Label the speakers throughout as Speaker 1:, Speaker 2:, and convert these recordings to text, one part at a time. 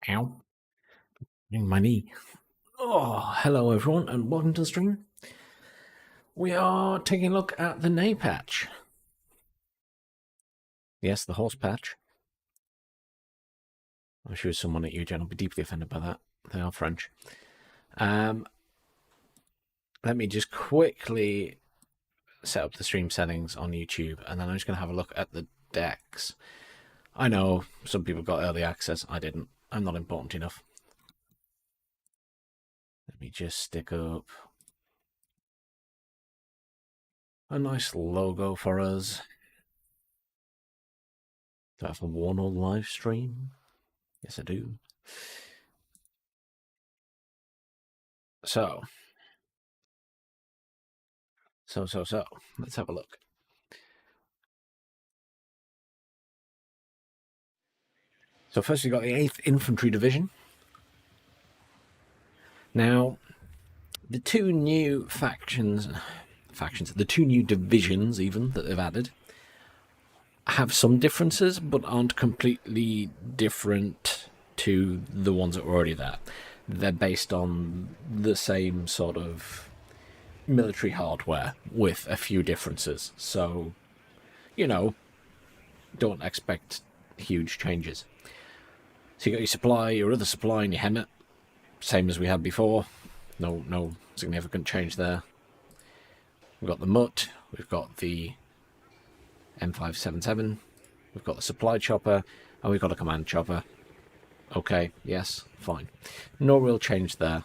Speaker 1: Ow. My knee. Oh, hello everyone and welcome to the stream. We are taking a look at the Ney patch. Yes, the horse patch. I'm sure someone at UGen will be deeply offended by that. They are French. Let me just quickly set up the stream settings on YouTube and then I'm just going to have a look at the decks. I know some people got early access. I didn't. I'm not important enough. Let me just stick up a nice logo for us. Do I have a WARNO live stream? Yes, I do. So, let's have a look. So first we've got the 8th Infantry Division. Now, the two new the two new divisions even that they've added, have some differences, but aren't completely different to the ones that were already there. They're based on the same sort of military hardware with a few differences. So, you know, don't expect huge changes. So you got your supply, your other supply, and your HEMET, same as we had before. No significant change there. We've got the MUT, we've got the M577, we've got the supply chopper, and we've got a command chopper. Okay, yes, fine. No real change there.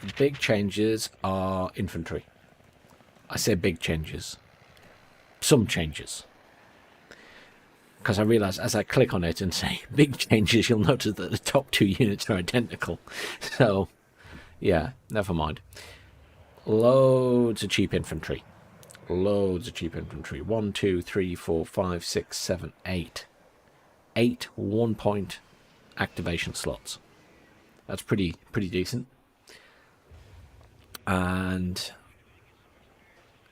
Speaker 1: The big changes are infantry. I say big changes. Some changes. Because I realise as I click on it and say big changes, you'll notice that the top two units are identical. So, yeah, never mind. Loads of cheap infantry. Loads of cheap infantry. 1, 2, 3, 4, 5, 6, 7, 8. 8 1-point activation slots. That's pretty decent. And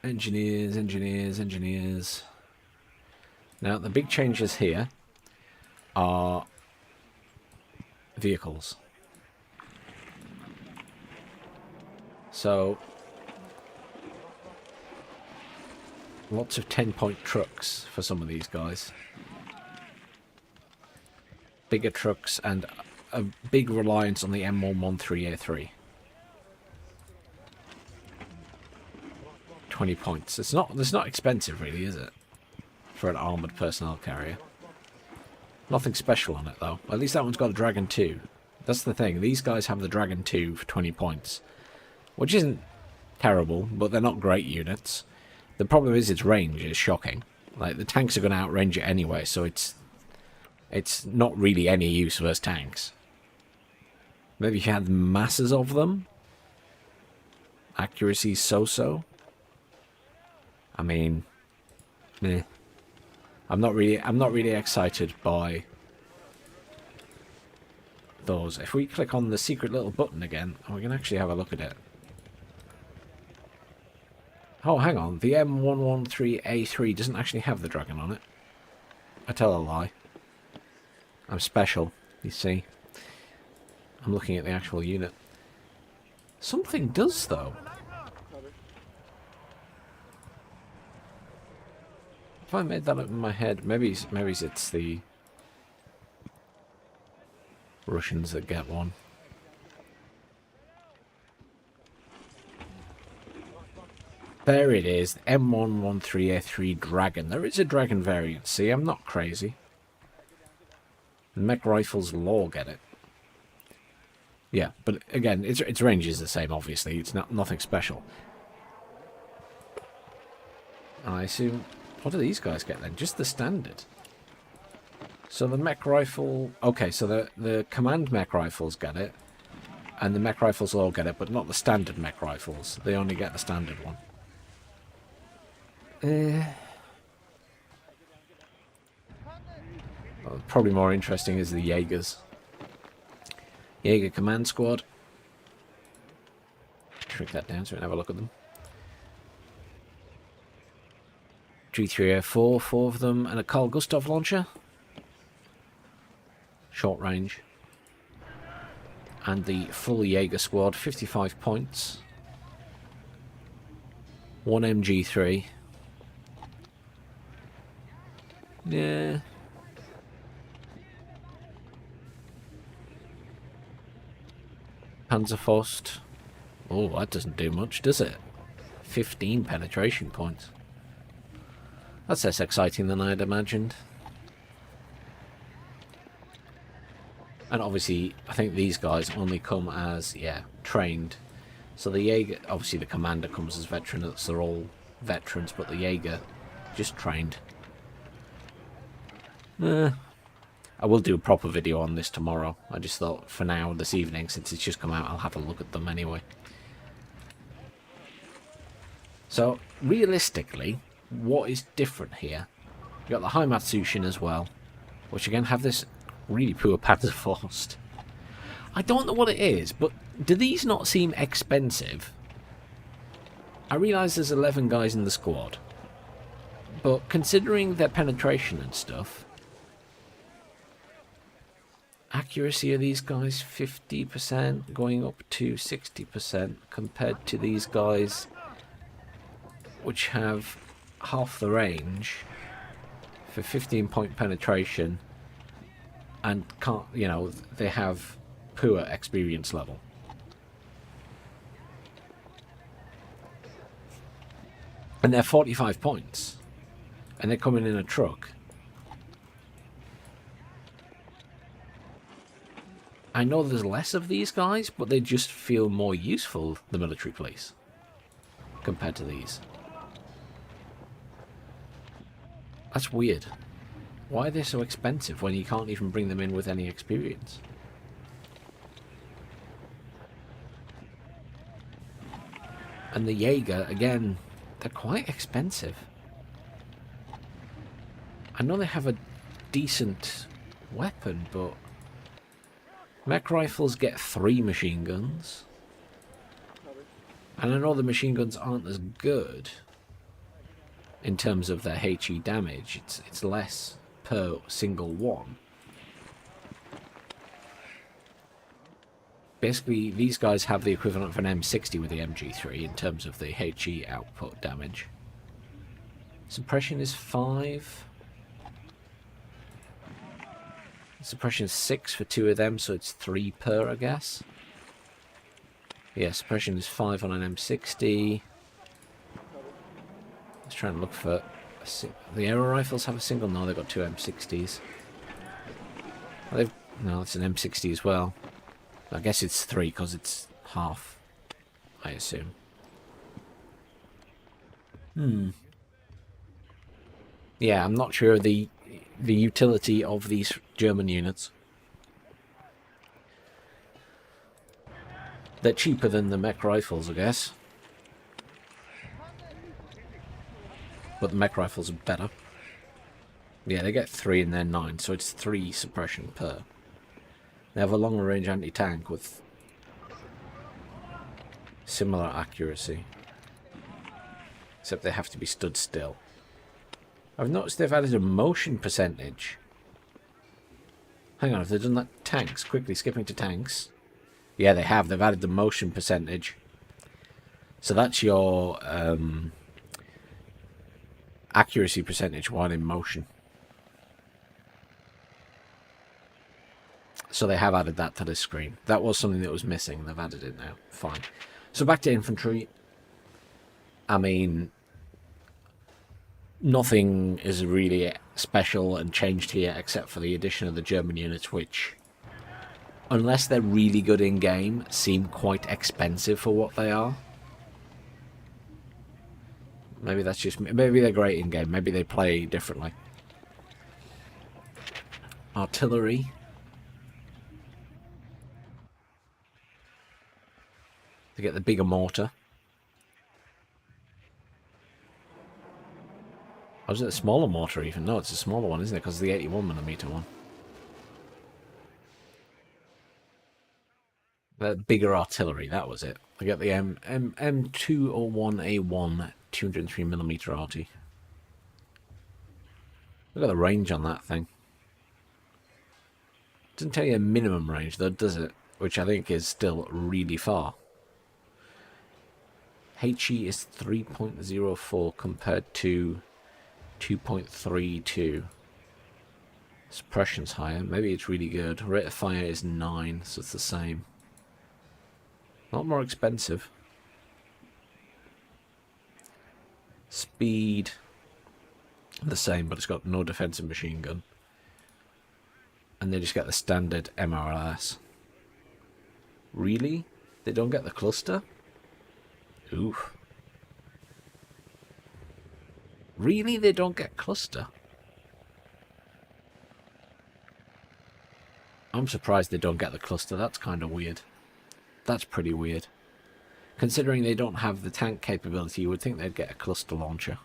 Speaker 1: engineers. Now, the big changes here are vehicles. So, lots of 10-point trucks for some of these guys. Bigger trucks and a big reliance on the M113A3. 20 points. It's not expensive really, is it? For an armoured personnel carrier. Nothing special on it though. At least that one's got a Dragon 2. That's the thing. These guys have the Dragon 2 for 20 points. Which isn't terrible, but they're not great units. The problem is its range is shocking. Like, the tanks are going to outrange it anyway, so it's not really any use versus tanks. Maybe if you had masses of them. Accuracy so-so. I mean, meh. I'm not really excited by those. If we click on the secret little button again, we can actually have a look at it. Oh, hang on. The M113A3 doesn't actually have the dragon on it. I tell a lie. I'm special, you see. I'm looking at the actual unit. Something does, though. If I made that up in my head, maybe it's the Russians that get one. There it is, M113A3 Dragon. There is a Dragon variant. See, I'm not crazy. The mech rifles law get it. Yeah, but again, its range is the same. Obviously, it's nothing special. I assume. What do these guys get then? Just the standard. So the mech rifle... Okay, so the command mech rifles get it. And the mech rifles all get it, but not the standard mech rifles. They only get the standard one. Well, probably more interesting is the Jaegers. Jaeger Command Squad. Shrink that down so we can have a look at them. G3A4, 4 of them, and a Carl Gustav launcher. short range. And the full Jaeger squad, 55 points. 1 MG3. Yeah. Panzerfaust. Oh, that doesn't do much, does it? 15 penetration points. That's less exciting than I'd imagined. And obviously, I think these guys only come as, yeah, trained. So the Jaeger, obviously the commander comes as veteran, so they're all veterans, but the Jaeger, just trained. I will do a proper video on this tomorrow. I just thought for now, this evening, since it's just come out, I'll have a look at them anyway. So, realistically, what is different here? You've got the Heimatsuchen as well, which again have this really poor Panzerfaust. I don't know what it is, but do these not seem expensive? I realise there's 11 guys in the squad, but considering their penetration and stuff, accuracy of these guys 50% going up to 60% compared to these guys which have half the range for 15-point penetration and can't, you know, they have poor experience level. And they're 45 points and they're coming in a truck. I know there's less of these guys, but they just feel more useful, the military police, compared to these. That's weird. Why are they so expensive when you can't even bring them in with any experience? And the Jaeger, again, they're quite expensive. I know they have a decent weapon, but mech rifles get 3 machine guns. And I know the machine guns aren't as good in terms of their HE damage. It's less per single one. Basically, these guys have the equivalent of an M60 with the MG3 in terms of the HE output damage. Suppression is 5. Suppression is 6 for 2 of them, so it's 3 per, I guess. Yeah, suppression is 5 on an M60. Let's try and look for... The aero rifles have a single? No, they've got 2 M60s. No, it's an M60 as well. I guess it's 3 because it's half, I assume. Yeah, I'm not sure the utility of these German units. They're cheaper than the mech rifles, I guess. But the mech rifles are better. Yeah, they get 3 and then 9, so it's 3 suppression per. They have a longer range anti-tank with similar accuracy. Except they have to be stood still. I've noticed they've added a motion percentage. Hang on, have they done that? Tanks. Quickly skipping to tanks. Yeah, they have. They've added the motion percentage. So that's your accuracy percentage while in motion. So they have added that to this screen. That was something that was missing. They've added it now. Fine. So back to infantry. I mean, nothing is really special and changed here except for the addition of the German units, which, unless they're really good in game, seem quite expensive for what they are. Maybe that's just me. Maybe they're great in game. Maybe they play differently. Artillery. To get the bigger mortar. Or is it a smaller mortar even? No, it's a smaller one, isn't it? Because of the 81mm one. The bigger artillery, that was it. I get the M201A1 203mm arty. Look at the range on that thing. Doesn't tell you a minimum range though, does it? Which I think is still really far. HE is 3.04 compared to 2.32. Suppression's higher. Maybe it's really good. Rate of fire is 9, so it's the same. Not more expensive. Speed, the same, but it's got no defensive machine gun. And they just get the standard MRLS. Really? They don't get the cluster? Oof. Really? They don't get cluster? I'm surprised they don't get the cluster. That's kind of weird. That's pretty weird. Considering they don't have the tank capability, you would think they'd get a cluster launcher.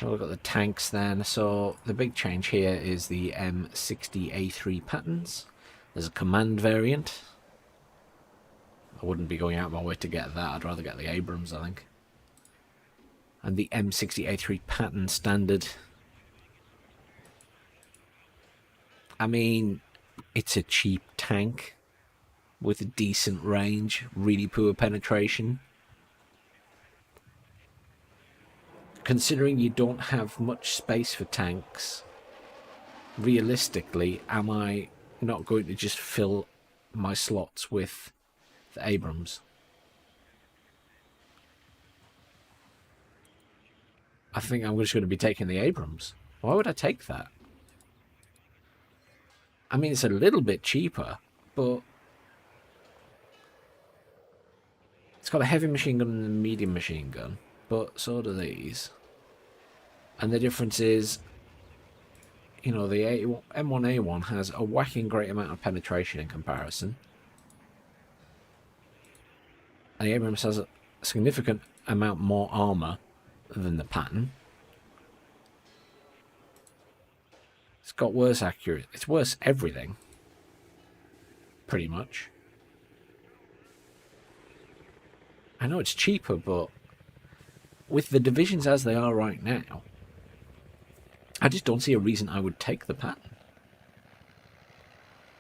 Speaker 1: So we've got the tanks then. So the big change here is the M60A3 patterns. There's a command variant. I wouldn't be going out of my way to get that. I'd rather get the Abrams, I think. And the M60A3 pattern standard. I mean, it's a cheap tank with a decent range, really poor penetration. Considering you don't have much space for tanks, realistically, am I not going to just fill my slots with the Abrams? I think I'm just going to be taking the Abrams. Why would I take that? I mean, it's a little bit cheaper, but it's got a heavy machine gun and a medium machine gun, but so do these. And the difference is, you know, the M1A1 has a whacking great amount of penetration in comparison. And the Abrams has a significant amount more armor than the pattern. It's got worse accuracy. It's worse everything. Pretty much. I know it's cheaper, but with the divisions as they are right now, I just don't see a reason I would take the pattern.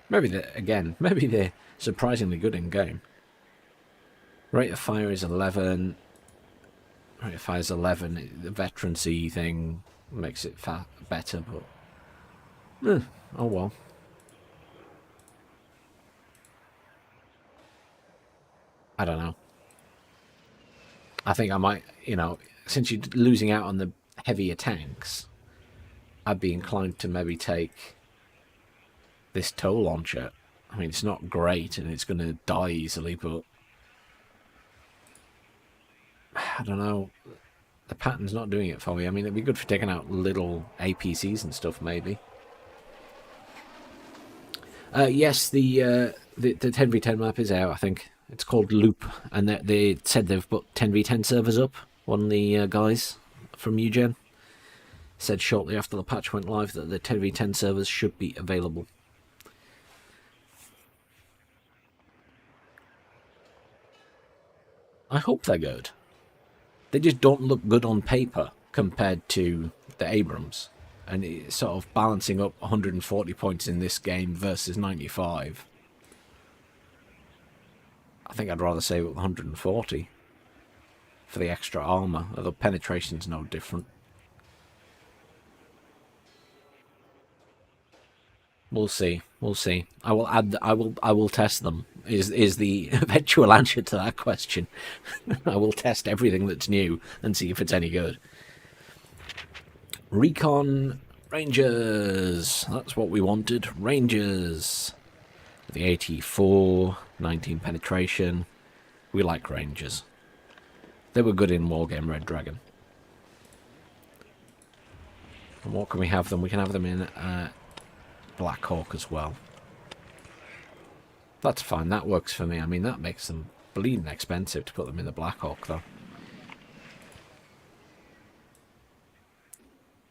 Speaker 1: Maybe they're surprisingly good in game. Rate of fire is 11. Rate of fire is 11. The veterancy thing makes it better, but oh well. I don't know. I think I might, you know, since you're losing out on the heavier tanks, I'd be inclined to maybe take this tow launcher. I mean, it's not great and it's going to die easily, but I don't know. The pattern's not doing it for me. I mean, it'd be good for taking out little APCs and stuff, maybe. Yes, the 10v10 map is out, I think. It's called Loop, and they said they've put 10v10 servers up. One of the guys from UGen said shortly after the patch went live that the 10v10 servers should be available. I hope they're good. They just don't look good on paper compared to the Abrams. And it's sort of balancing up 140 points in this game versus 95. I think I'd rather save up 140 for the extra armor, although penetration's no different. We'll see. We'll see. I will add. I will test them. Is the eventual answer to that question? I will test everything that's new and see if it's any good. Recon Rangers. That's what we wanted. Rangers. The 84, 19 penetration. We like Rangers. They were good in Wargame Red Dragon. And what can we have them? We can have them in Black Hawk as well. That's fine. That works for me. I mean, that makes them bleeding expensive to put them in the Black Hawk, though.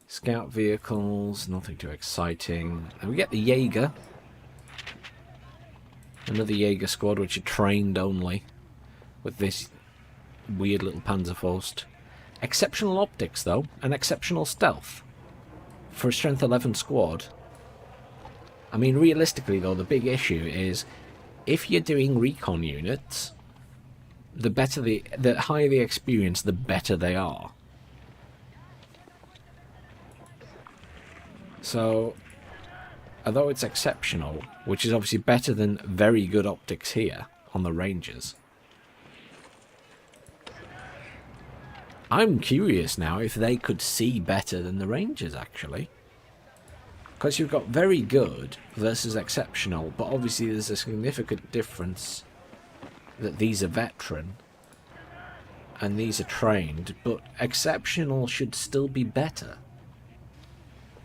Speaker 1: Scout vehicles, nothing too exciting. And we get the Jaeger. Another Jaeger squad, which are trained only with this weird little Panzerfaust. Exceptional optics, though, and exceptional stealth. For a Strength 11 squad, I mean, realistically, though, the big issue is if you're doing recon units, the higher the experience, the better they are. So, although it's exceptional, which is obviously better than very good optics here on the Rangers, I'm curious now if they could see better than the Rangers, actually. Because you've got very good versus exceptional, but obviously there's a significant difference that these are veteran and these are trained, but exceptional should still be better.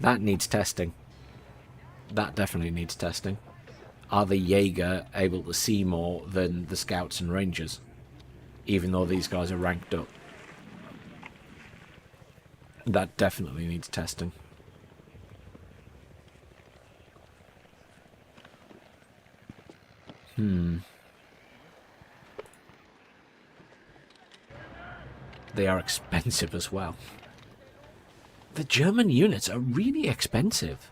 Speaker 1: That needs testing. That definitely needs testing. Are the Jaeger able to see more than the Scouts and Rangers, even though these guys are ranked up? That definitely needs testing. They are expensive as well. The German units are really expensive.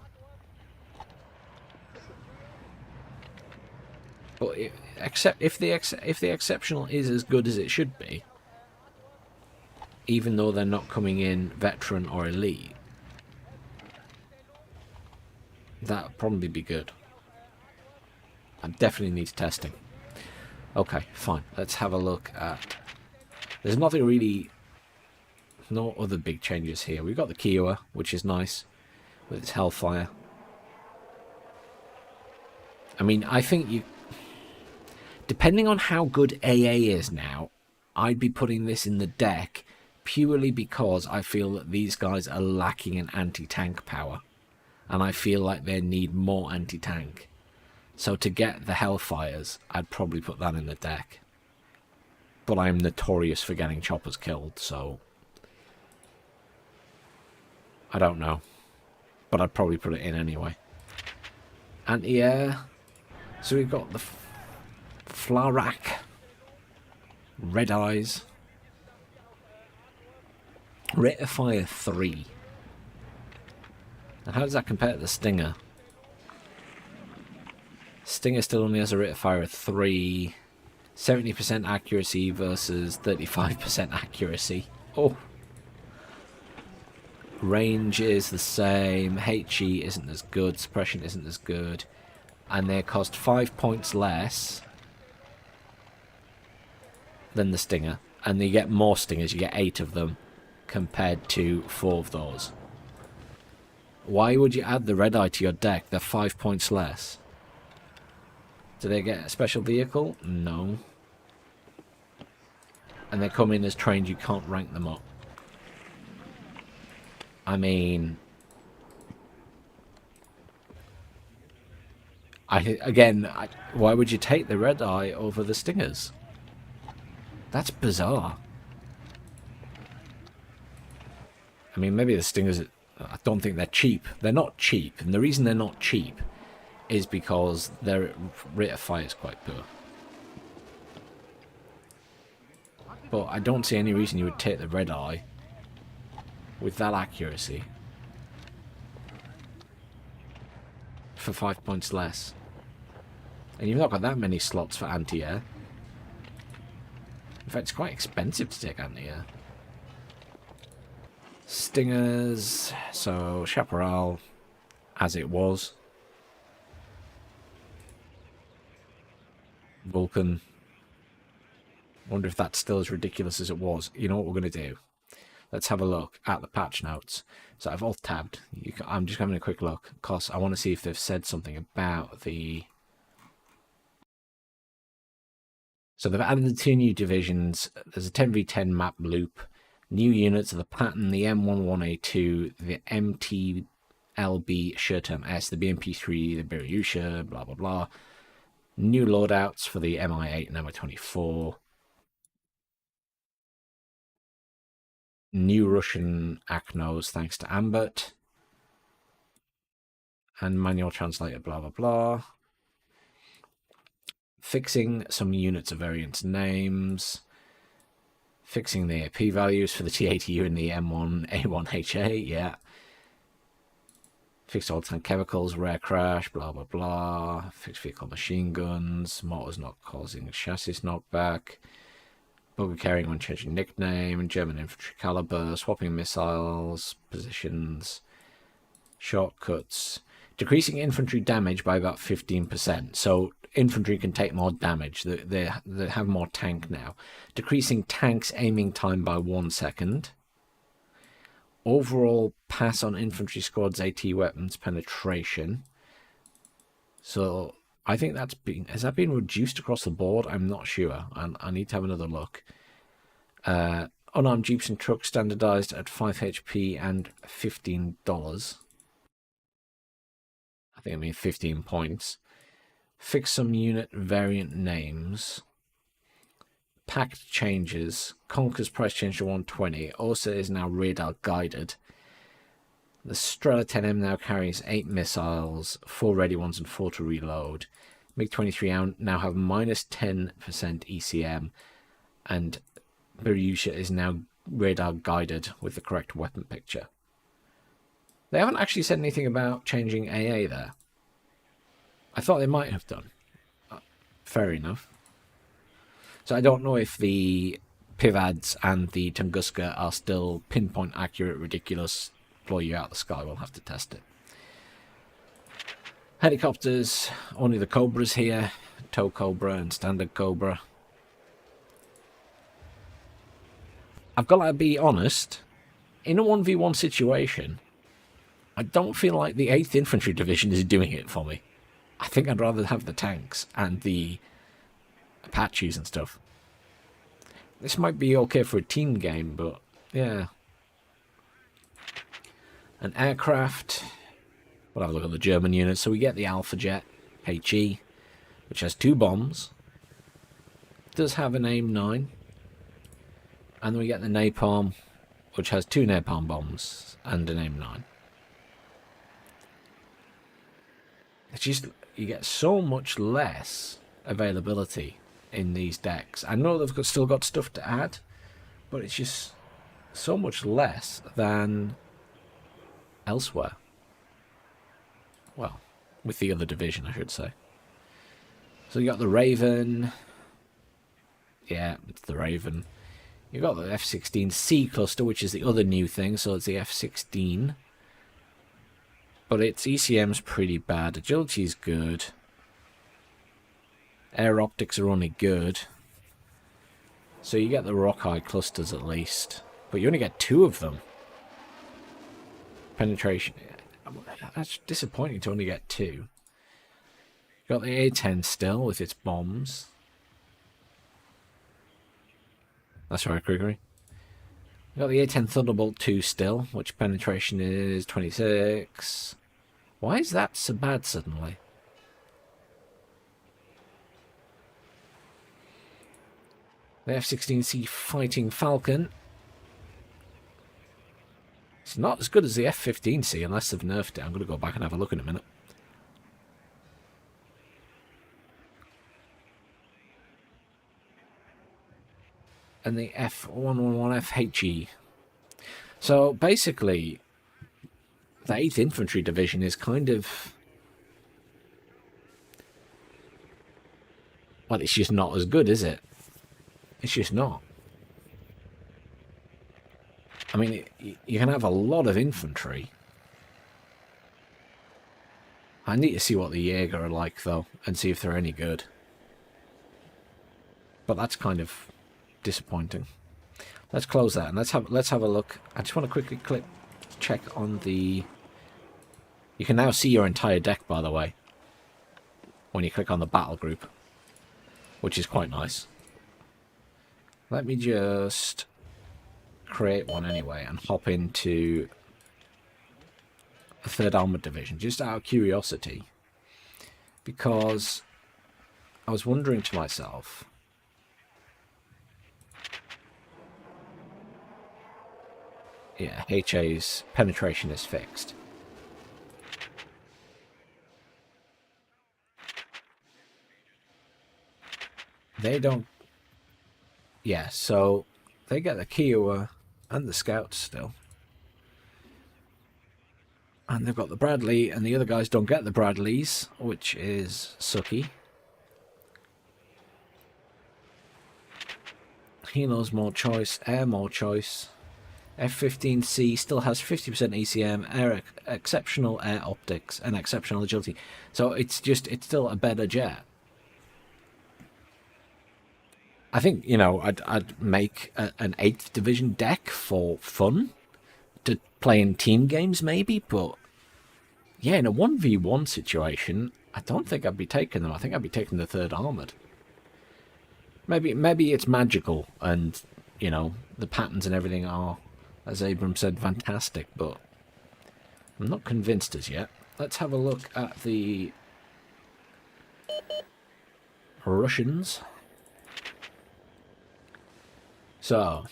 Speaker 1: But except if the exceptional is as good as it should be, even though they're not coming in veteran or elite, that'd probably be good. I definitely need testing. Okay, fine. Let's have a look at... There's nothing really... No other big changes here. We've got the Kiowa, which is nice, with its Hellfire. I mean, I think you... Depending on how good AA is now, I'd be putting this in the deck purely because I feel that these guys are lacking in anti-tank power. And I feel like they need more anti-tank. So to get the Hellfires, I'd probably put that in the deck. But I'm notorious for getting choppers killed, so... I don't know. But I'd probably put it in anyway. Anti-air. So we've got the Flarak. Red Eyes. Rate of fire 3. And how does that compare to the Stinger? Stinger still only has a rate of fire of 3. 70% accuracy versus 35% accuracy. Oh. Range is the same. HE isn't as good. Suppression isn't as good. And they cost 5 points less than the Stinger. And you get more Stingers. You get 8 of them compared to 4 of those. Why would you add the Red Eye to your deck? They're 5 points less. Do they get a special vehicle? No. And they come in as trained, you can't rank them up. I mean... why would you take the Red Eye over the Stingers? That's bizarre. I mean, maybe the Stingers... I don't think they're cheap. They're not cheap. And the reason they're not cheap is because their rate of fire is quite poor. But I don't see any reason you would take the Red Eye with that accuracy for 5 points less. And you've not got that many slots for anti-air. In fact, it's quite expensive to take anti-air. Stingers, so Chaparral, as it was. Vulcan. Wonder if that's still as ridiculous as it was. You know what we're going to do? Let's have a look at the patch notes. So I've alt-tabbed. I'm just having a quick look because I want to see if they've said something about the... So they've added the 2 new divisions. There's a 10v10 map loop. New units of the Patton, the M11A2, the MTLB Sherterm S, the BMP3, the Biryusha, blah blah blah. New loadouts for the MI8 and MI24. New Russian ACNOs thanks to Ambert. And manual translator, blah blah blah. Fixing some units of variant names. Fixing the AP values for the T80U and the M1A1HA, yeah. Fixed all tank chemicals, rare crash, blah blah blah. Fixed vehicle machine guns, motors not causing chassis knockback. Bugger carrying when changing nickname, German infantry caliber, swapping missiles, positions, shortcuts. Decreasing infantry damage by about 15%. So infantry can take more damage. They have more tank now. Decreasing tanks aiming time by 1 second. Overall pass on infantry squads AT weapons penetration. So I think has that been reduced across the board? I'm not sure. I need to have another look. Unarmed jeeps and trucks standardized at 5 HP and $15. I think I mean 15 points. Fix some unit variant names. Packed changes. Conquer's price change to 120. Also is now radar guided. The Strela 10M now carries 8 missiles, 4 ready ones and 4 to reload. MiG-23 now have minus 10% ECM, and Berusha is now radar guided with the correct weapon picture. They haven't actually said anything about changing AA there. I thought they might have done. Fair enough. So I don't know if the Pivads and the Tunguska are still pinpoint accurate, ridiculous, blow you out of the sky. We'll have to test it. Helicopters, only the Cobras here. Tow Cobra and Standard Cobra. I've got to be honest, in a 1v1 situation, I don't feel like the 8th Infantry Division is doing it for me. I think I'd rather have the tanks and the Apaches and stuff. This might be okay for a team game, but yeah. An aircraft. We'll have a look at the German units. So we get the Alpha Jet HE, which has 2 bombs. It does have an AIM-9. And then we get the Napalm, which has 2 Napalm bombs and an AIM-9. It's just, you get so much less availability in these decks. I know they've still got stuff to add, but it's just so much less than elsewhere. Well, with the other division, I should say. So you got the Raven. Yeah, it's the Raven. You got the F-16C cluster, which is the other new thing, so it's the F-16. But its ECM's pretty bad. Agility's good. Air optics are only good. So you get the Rockeye clusters at least. But you only get 2 of them. Penetration. That's disappointing to only get 2. You got the A-10 still with its bombs. That's right, Gregory. You got the A-10 Thunderbolt 2 still, which penetration is 26. Why is that so bad suddenly? The F-16C Fighting Falcon. It's not as good as the F-15C unless they've nerfed it. I'm going to go back and have a look in a minute. And the F-111FHE. So basically, the 8th Infantry Division is kind of... well, it's just not as good, is it? It's just not. I mean, you can have a lot of infantry. I need to see what the Jaeger are like, though, and see if they're any good. But that's kind of disappointing. Let's close that and let's have a look. I just want to quickly check on the... You can now see your entire deck, by the way, when you click on the battle group, which is quite nice. Let me just create one anyway and hop into the 3rd Armoured Division, just out of curiosity, because I was wondering to myself, yeah, HA's penetration is fixed. They don't... yeah, so they get the Kiowa and the Scouts still. And they've got the Bradley, and the other guys don't get the Bradleys, which is sucky. Helos more choice, air more choice. F-15C still has 50% ECM, exceptional air optics, and exceptional agility. So it's still a better jet. I think, you know, I'd make an 8th Division deck for fun, to play in team games maybe, but yeah, in a 1v1 situation, I don't think I'd be taking them. I think I'd be taking the 3rd Armoured. Maybe it's magical, and, you know, the patterns and everything are, as Abram said, fantastic, but I'm not convinced as yet. Let's have a look at the Russians. So,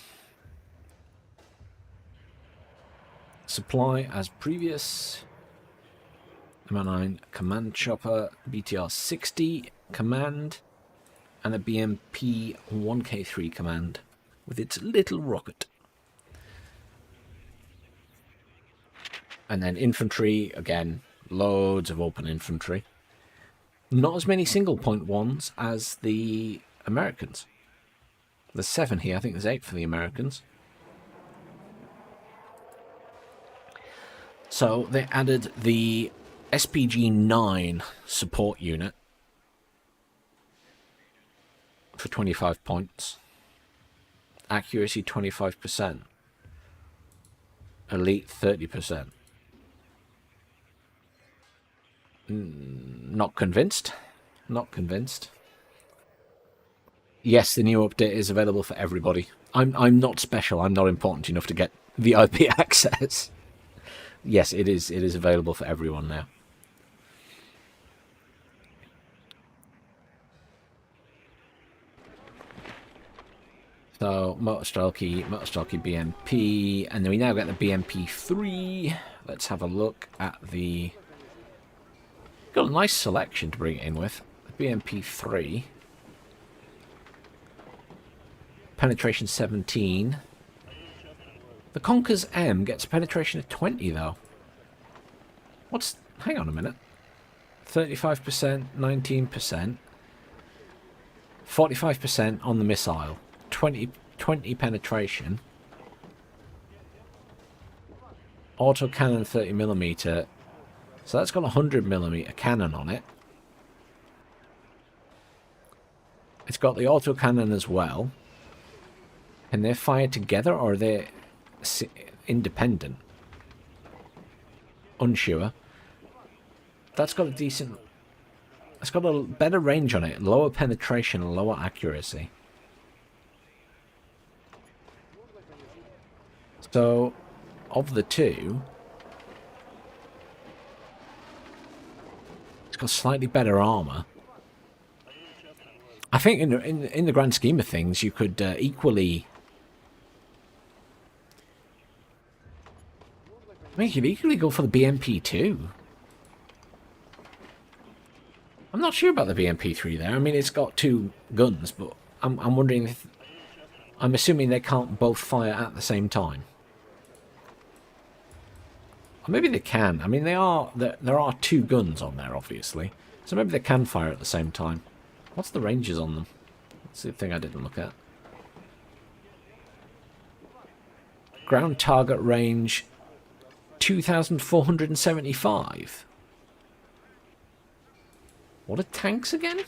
Speaker 1: supply as previous. MI9 command chopper, BTR 60 command, and a BMP 1K3 command with its little rocket. And then infantry, again, loads of open infantry. Not as many single point ones as the Americans. There's 7 here, I think there's 8 for the Americans. So they added the SPG-9 support unit for 25 points. Accuracy 25%. Elite 30%. Not convinced. Not convinced. Yes, the new update is available for everybody. I'm not special. I'm not important enough to get VIP access. Yes, it is available for everyone now. So, Motorstrelky BMP, and then we now get the BMP 3. Let's have a look at the... Got a nice selection to bring it in with. The BMP 3. Penetration 17. The Conquer's M gets a penetration of 20, though. What's... Hang on a minute. 35%, 19%. 45% on the missile. 20 penetration. Autocannon 30mm. So that's got a 100mm cannon on it. It's got the autocannon as well. Can they fire together, or are they independent? Unsure. That's got a decent... It's got a better range on it. Lower penetration and lower accuracy. So, of the two, it's got slightly better armor. I think in the grand scheme of things, you could equally... I mean, you could equally go for the BMP-2. I'm not sure about the BMP-3 there. I mean, it's got 2 guns, but I'm wondering if... I'm assuming they can't both fire at the same time. Or maybe they can. I mean, there are 2 guns on there, obviously. So maybe they can fire at the same time. What's the ranges on them? That's the thing I didn't look at. Ground target range 2,475. What are tanks again?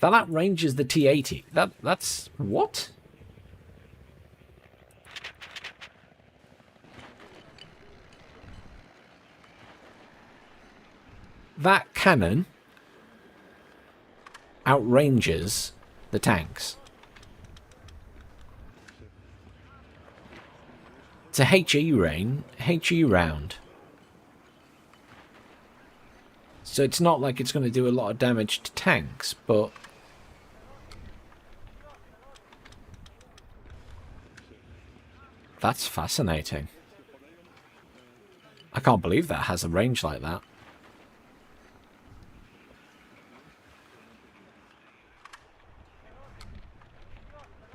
Speaker 1: That outranges the T-80. That's... what? That cannon outranges the tanks. It's a HE round. So it's not like it's going to do a lot of damage to tanks, but... That's fascinating. I can't believe that has a range like that.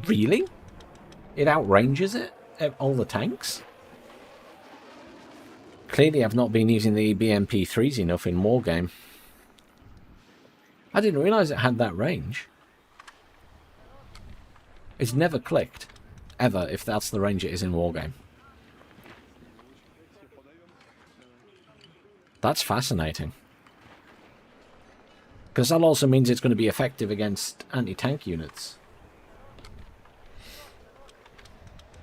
Speaker 1: Really? It outranges it? all the tanks? Clearly I've not been using the BMP3s enough in Wargame. I didn't realise it had that range. It's never clicked. Ever, if that's the range it is in Wargame. That's fascinating. Because that also means it's going to be effective against anti-tank units.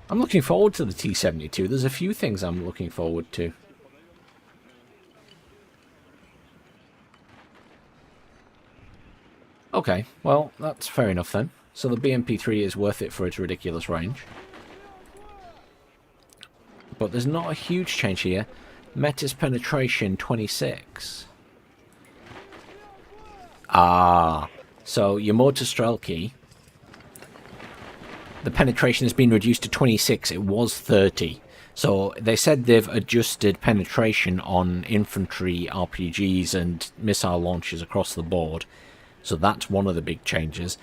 Speaker 1: I'm looking forward to the T-72. There's a few things I'm looking forward to. Okay, well, that's fair enough then. So the BMP-3 is worth it for its ridiculous range. But there's not a huge change here. Metis penetration 26. Ah, so your mortar Strelki, the penetration has been reduced to 26. It was 30. So they said they've adjusted penetration on infantry, RPGs and missile launches across the board. So that's one of the big changes.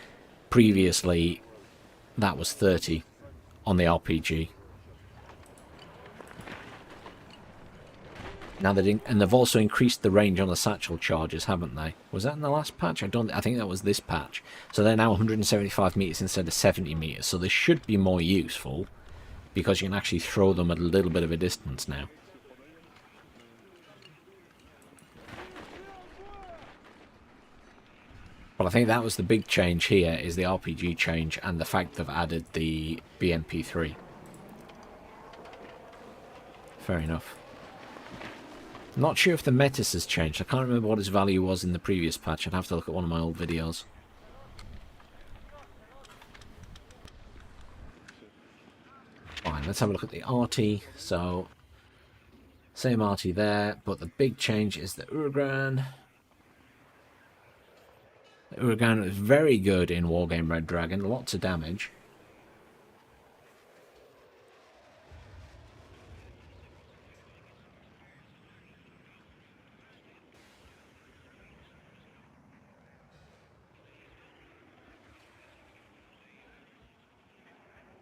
Speaker 1: Previously, that was 30 on the RPG. Now and they've also increased the range on the satchel charges, haven't they? Was that in the last patch? I think that was this patch. So they're now 175 meters instead of 70 meters. So they should be more useful because you can actually throw them at a little bit of a distance now. But I think that was the big change here, is the RPG change and the fact they've added the BMP3. Fair enough. Not sure if the Metis has changed. I can't remember what its value was in the previous patch. I'd have to look at one of my old videos. Fine, let's have a look at the arty. So, same arty there, but the big change is the Uragan. The Uragan is very good in Wargame Red Dragon, lots of damage.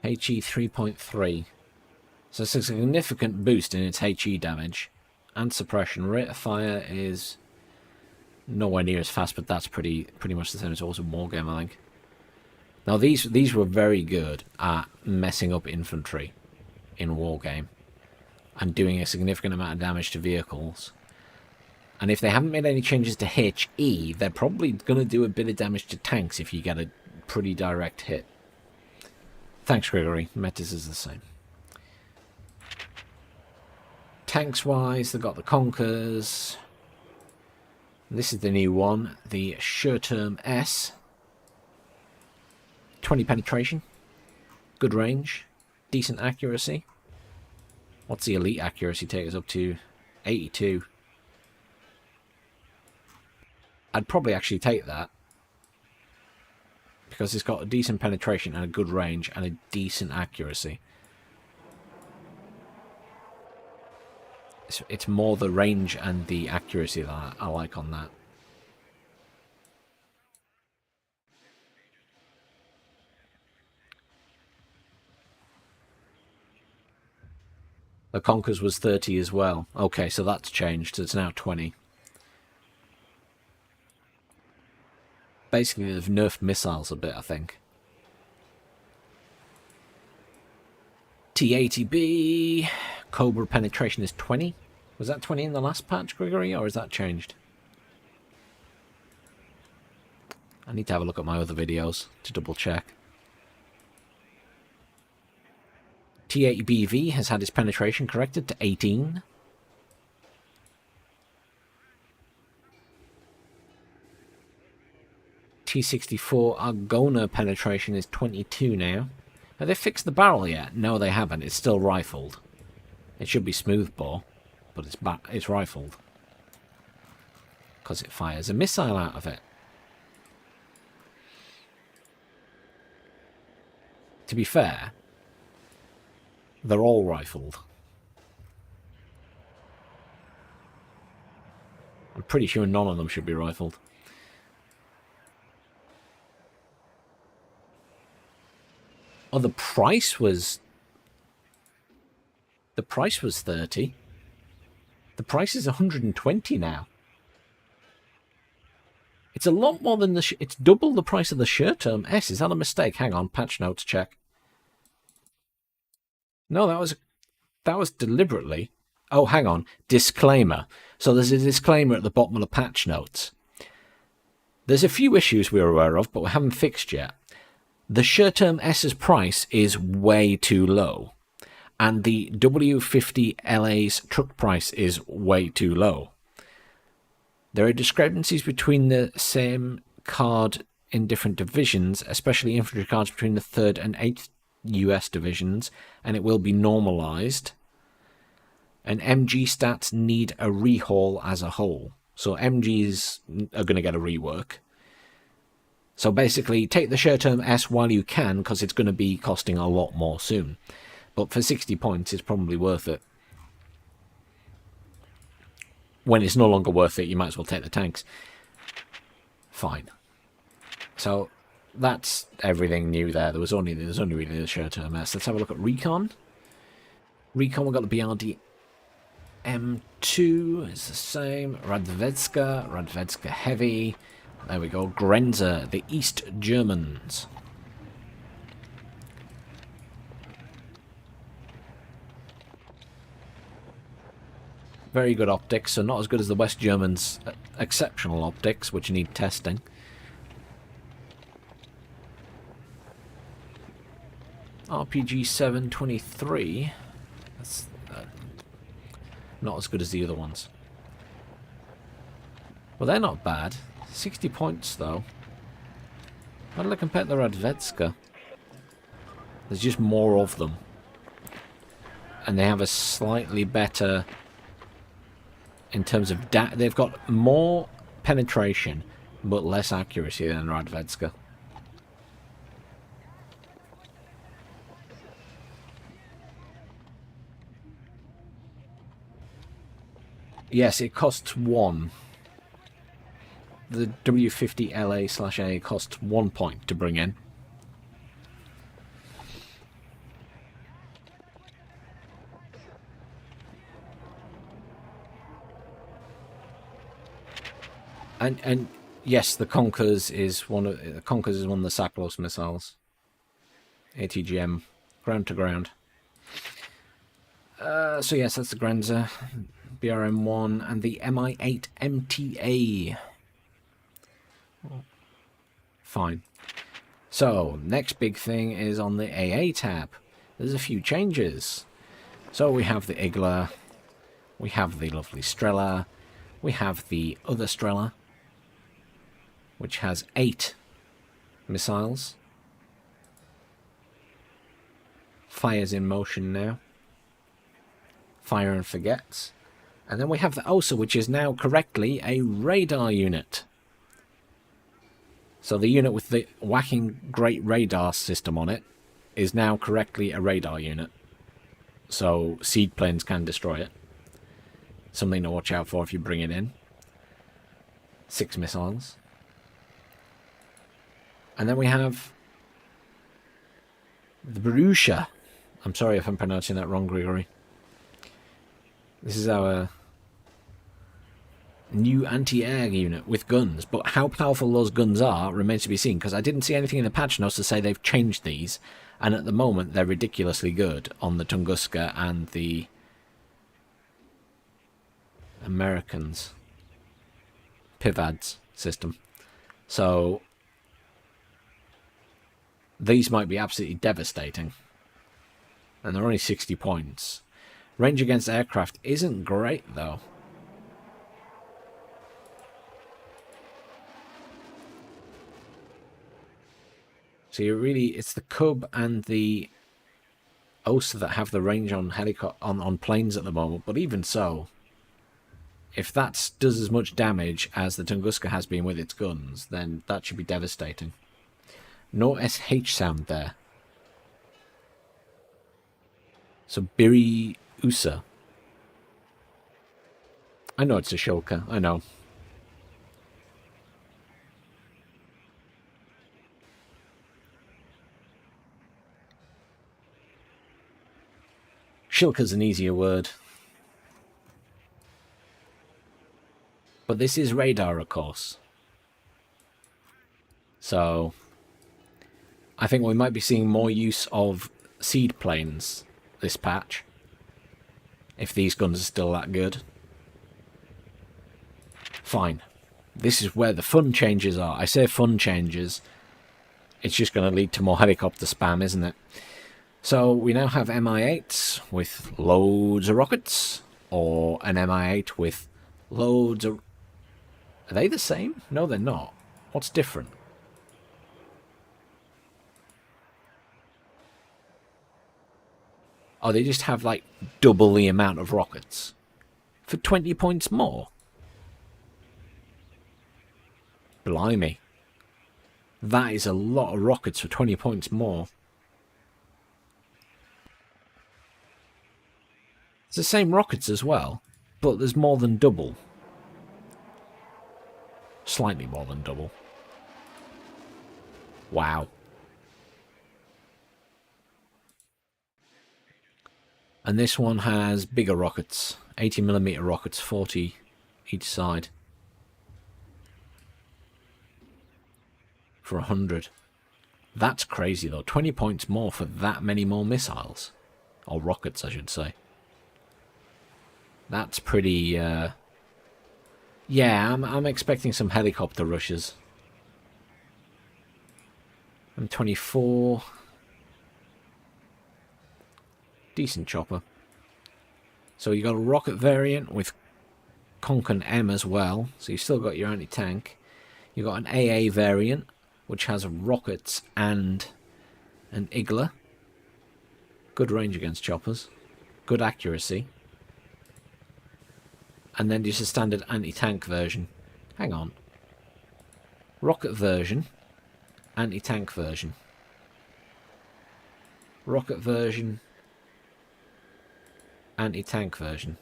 Speaker 1: HE 3.3. So it's a significant boost in its HE damage. And suppression. Rate of fire is nowhere near as fast, but that's pretty much the same as also Wargame, I think. Now these were very good at messing up infantry in Wargame and doing a significant amount of damage to vehicles. And if they haven't made any changes to HE, they're probably going to do a bit of damage to tanks if you get a pretty direct hit. Thanks, Gregory. Metis is the same. Tanks-wise, they've got the Conkers. This is the new one, the Sherterm S. 20 penetration. Good range. Decent accuracy. What's the elite accuracy take us up to? 82. I'd probably actually take that. Because it's got a decent penetration and a good range and a decent accuracy. It's more the range and the accuracy that I like on that. The Conkers was 30 as well. Okay, so that's changed. It's now 20. Basically, they've nerfed missiles a bit, I think. T-80B. Cobra penetration is 20. Was that 20 in the last patch, Gregory, or has that changed? I need to have a look at my other videos to double check. T-80BV has had its penetration corrected to 18. T-64 Argona penetration is 22 now. Have they fixed the barrel yet? No, they haven't. It's still rifled. It should be smooth bore, but it's rifled. Because it fires a missile out of it. To be fair, they're all rifled. I'm pretty sure none of them should be rifled. Oh, the price was The price was 30. The price is 120 now. It's a lot more than the... It's double the price of the short-term S. Is that a mistake? Hang on, patch notes check. No, that was deliberately. Oh, hang on. Disclaimer. So there's a disclaimer at the bottom of the patch notes. There's a few issues we're aware of, but we haven't fixed yet. The short-term S's price is way too low. And the W50LA's truck price is way too low. There are discrepancies between the same card in different divisions, especially infantry cards between the 3rd and 8th US divisions, and it will be normalized. And MG stats need a rehaul as a whole. So MGs are going to get a rework. So basically, take the short-term S while you can, because it's going to be costing a lot more soon. But for 60 points, it's probably worth it. When it's no longer worth it, you might as well take the tanks. Fine. So that's everything new there. There's only really the short-term S. Let's have a look at Recon. Recon, we've got the BRD M2 is the same. Radvedska Heavy. There we go. Grenzer, the East Germans. Very good optics, so not as good as the West Germans' exceptional optics, which need testing. RPG 723. That's not as good as the other ones. Well, they're not bad. 60 points, though. How do I compare to the Radvedska? There's just more of them. And they have a slightly better... In terms of... they've got more penetration, but less accuracy than Radvedska. Yes, it costs 1. The W50LA/A costs 1 point to bring in. And yes, the Conkers is one of the Saklos missiles. ATGM, ground to ground. So yes, that's the Grenzer, BRM1, and the Mi-8 MTA. Fine. So next big thing is on the AA tab. There's a few changes. So we have the Igla, we have the lovely Strela, we have the other Strela, which has 8 missiles. Fires in motion now. Fire and forgets. And then we have the Osa, which is now correctly a radar unit. So the unit with the whacking great radar system on it is now correctly a radar unit. So seed planes can destroy it. Something to watch out for if you bring it in. 6 missiles. And then we have the Borussia. I'm sorry if I'm pronouncing that wrong, Grigory. This is our new anti-air unit with guns. But how powerful those guns are remains to be seen, because I didn't see anything in the patch notes to say they've changed these. And at the moment, they're ridiculously good on the Tunguska and the Americans' PIVADS system. So these might be absolutely devastating. And they're only 60 points. Range against aircraft isn't great, though. So you really, it's the Cub and the Osa that have the range on on planes at the moment. But even so, if that does as much damage as the Tunguska has been with its guns, then that should be devastating. No SH sound there. So Biri Usa. I know it's a Shulker, I know. Shilka's an easier word. But this is radar, of course. So I think we might be seeing more use of seed planes this patch, if these guns are still that good. Fine. This is where the fun changes are. I say fun changes. It's just going to lead to more helicopter spam, isn't it? So we now have Mi-8s with loads of rockets, or an Mi-8 with loads of... Are they the same? No, they're not. What's different? Oh, they just have like double the amount of rockets for 20 points more. Blimey. That is a lot of rockets for 20 points more. It's the same rockets as well, but there's more than double. Slightly more than double. Wow. And this one has bigger rockets. 80mm rockets, 40 each side. For 100. That's crazy though. 20 points more for that many more missiles. Or rockets, I should say. That's pretty... Yeah, I'm expecting some helicopter rushes. M24. Decent chopper. So you got a rocket variant with Konkan M as well. So you still got your anti-tank. You got an AA variant, which has rockets and an Igla. Good range against choppers. Good accuracy. And then just a standard anti-tank version. Hang on. Rocket version. Anti-tank version. Rocket version. Anti-tank version.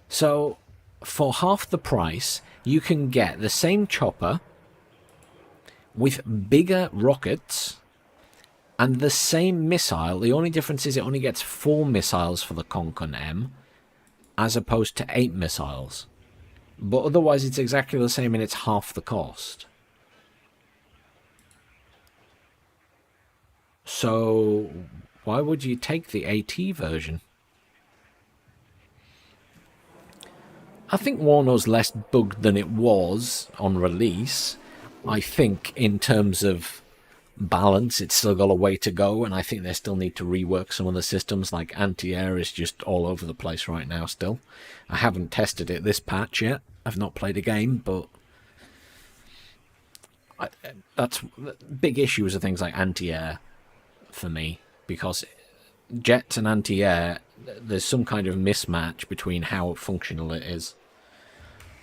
Speaker 1: So, for half the price, you can get the same chopper with bigger rockets and the same missile. The only difference is it only gets 4 missiles for the Konkan M as opposed to 8 missiles. But otherwise it's exactly the same and it's half the cost. So why would you take the AT version? I think WARNO's less bugged than it was on release. I think in terms of balance, it's still got a way to go, and I think they still need to rework some of the systems, like anti-air is just all over the place right now still. I haven't tested it this patch yet. I've not played a game, but that's big issues of things like anti-air for me, because jets and anti-air, there's some kind of mismatch between how functional it is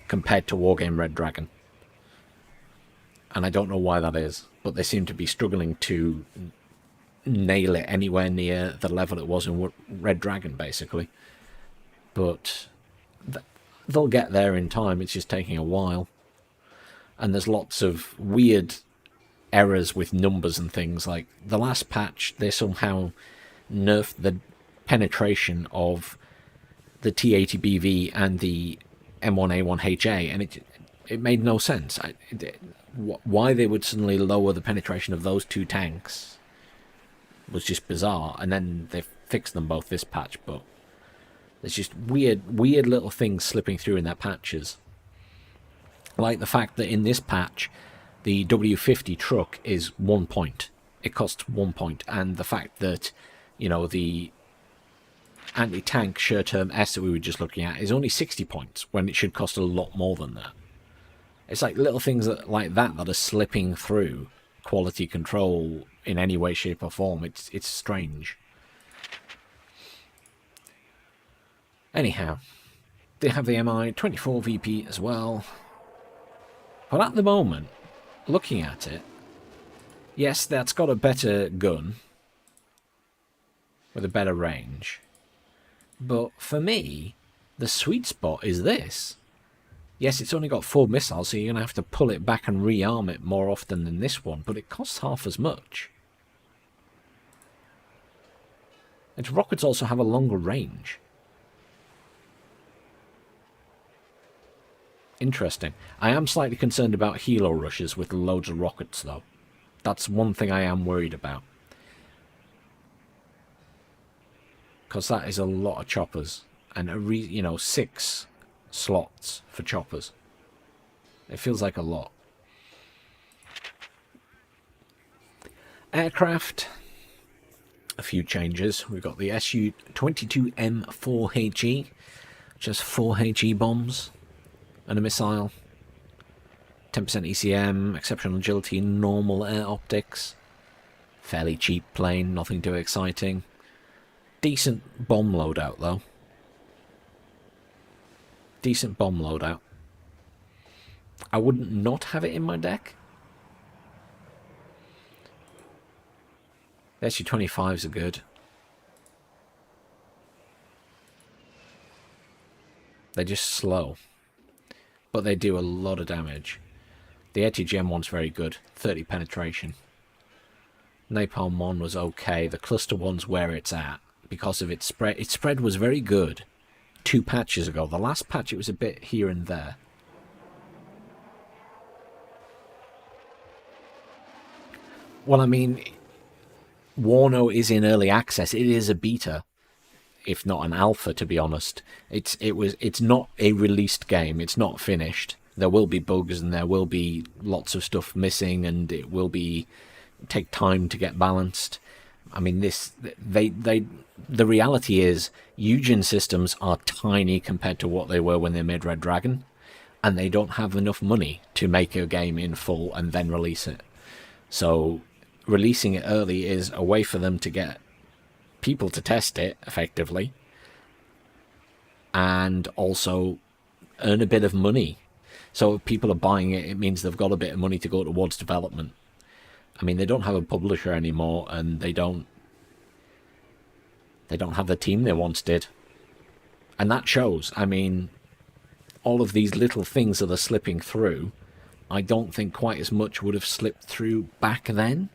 Speaker 1: compared to Wargame Red Dragon. And I don't know why that is, but they seem to be struggling to nail it anywhere near the level it was in Red Dragon, basically. But they'll get there in time, it's just taking a while. And there's lots of weird errors with numbers and things. Like the last patch, they somehow nerfed the penetration of the T-80BV and the M1A1HA, and it made no sense. Why they would suddenly lower the penetration of those two tanks was just bizarre, and then they fixed them both this patch, but there's just weird little things slipping through in their patches. Like the fact that in this patch, the W50 truck is 1 point. It costs 1 point, and the fact that, you know, the anti-tank Sherterm S that we were just looking at is only 60 points, when it should cost a lot more than that. It's like little things like that are slipping through quality control in any way, shape or form. It's strange. Anyhow, they have the Mi-24 VP as well. But at the moment, looking at it, yes, that's got a better gun with a better range. But for me, the sweet spot is this. Yes, it's only got 4 missiles, so you're going to have to pull it back and rearm it more often than this one, but it costs half as much. Its rockets also have a longer range. Interesting. I am slightly concerned about helo rushes with loads of rockets, though. That's one thing I am worried about. Because that is a lot of choppers. And, 6 slots for choppers. It feels like a lot. Aircraft. A few changes. We've got the Su-22M4HE, which has 4 HE bombs and a missile. 10% ECM, exceptional agility, normal air optics. Fairly cheap plane, nothing too exciting. Decent bomb loadout, though. Decent bomb loadout. I wouldn't not have it in my deck. The Su-25s are good. They're just slow. But they do a lot of damage. The ATGM one's very good. 30 penetration. Napalm one was okay. The cluster one's where it's at. Because of its spread. Its spread was very good 2 patches ago. The last patch it was a bit here and there. Well, I mean, WARNO is in early access. It is a beta, if not an alpha, to be honest. It's not a released game. It's not finished. There will be bugs and there will be lots of stuff missing, and it will take time to get balanced. I mean, the reality is Eugen systems are tiny compared to what they were when they made Red Dragon, and they don't have enough money to make a game in full and then release it. So releasing it early is a way for them to get people to test it effectively and also earn a bit of money. So if people are buying it, it means they've got a bit of money to go towards development. I mean, they don't have a publisher anymore, and they don't have the team they once did. And that shows. I mean, all of these little things that are slipping through, I don't think quite as much would have slipped through back then.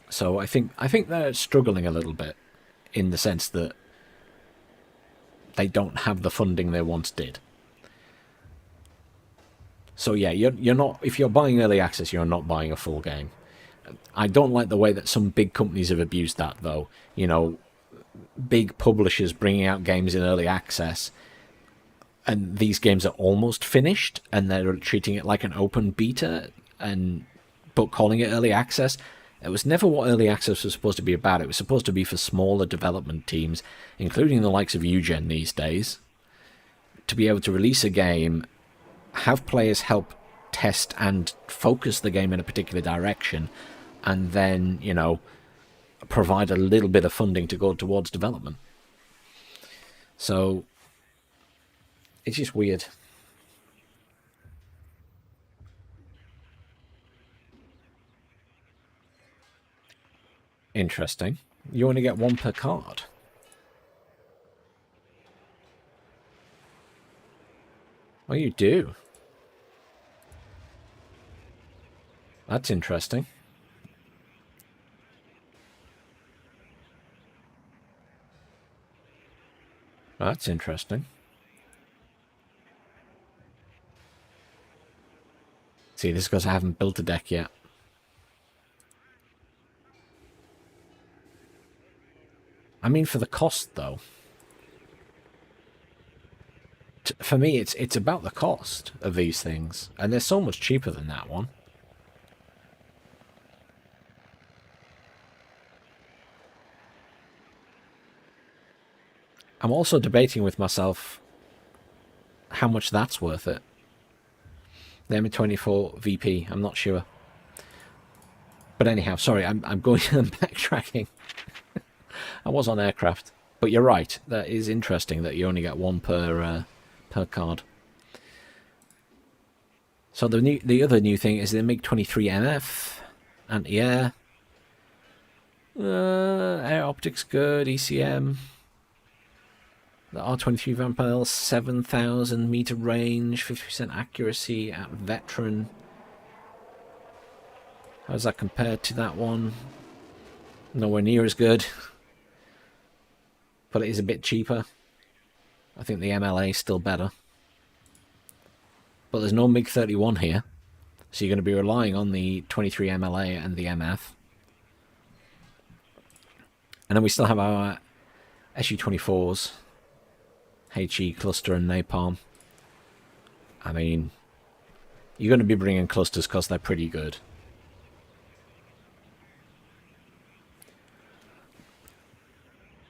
Speaker 1: So I think they're struggling a little bit in the sense that they don't have the funding they once did. So yeah, you're not, if you're buying early access, you're not buying a full game. I don't like the way that some big companies have abused that, though. You know, big publishers bringing out games in early access, and these games are almost finished, and they're treating it like an open beta, but calling it early access. It was never what early access was supposed to be about. It was supposed to be for smaller development teams, including the likes of Eugen these days, to be able to release a game, have players help test and focus the game in a particular direction, and then, you know, provide a little bit of funding to go towards development. So it's just weird. Interesting. You only get 1 per card. Oh, you do? That's interesting. That's interesting. See, this is because I haven't built a deck yet. I mean, for the cost, though. For me, it's about the cost of these things. And they're so much cheaper than that one. I'm also debating with myself how much that's worth it. The M24 VP, I'm not sure. But anyhow, sorry, I'm going I'm backtracking. I was on aircraft. But you're right, that is interesting that you only get 1 per card. So the other new thing is the MiG-23 anti-air. Air optics good, ECM. The R-23 Vampire, 7,000 meter range, 50% accuracy at veteran. How does that compare to that one? Nowhere near as good, but it is a bit cheaper. I think the MLA is still better. But there's no MiG-31 here, so you're going to be relying on the 23 MLA and the MF. And then we still have our SU-24s, HE, Cluster and Napalm. I mean, you're going to be bringing clusters because they're pretty good.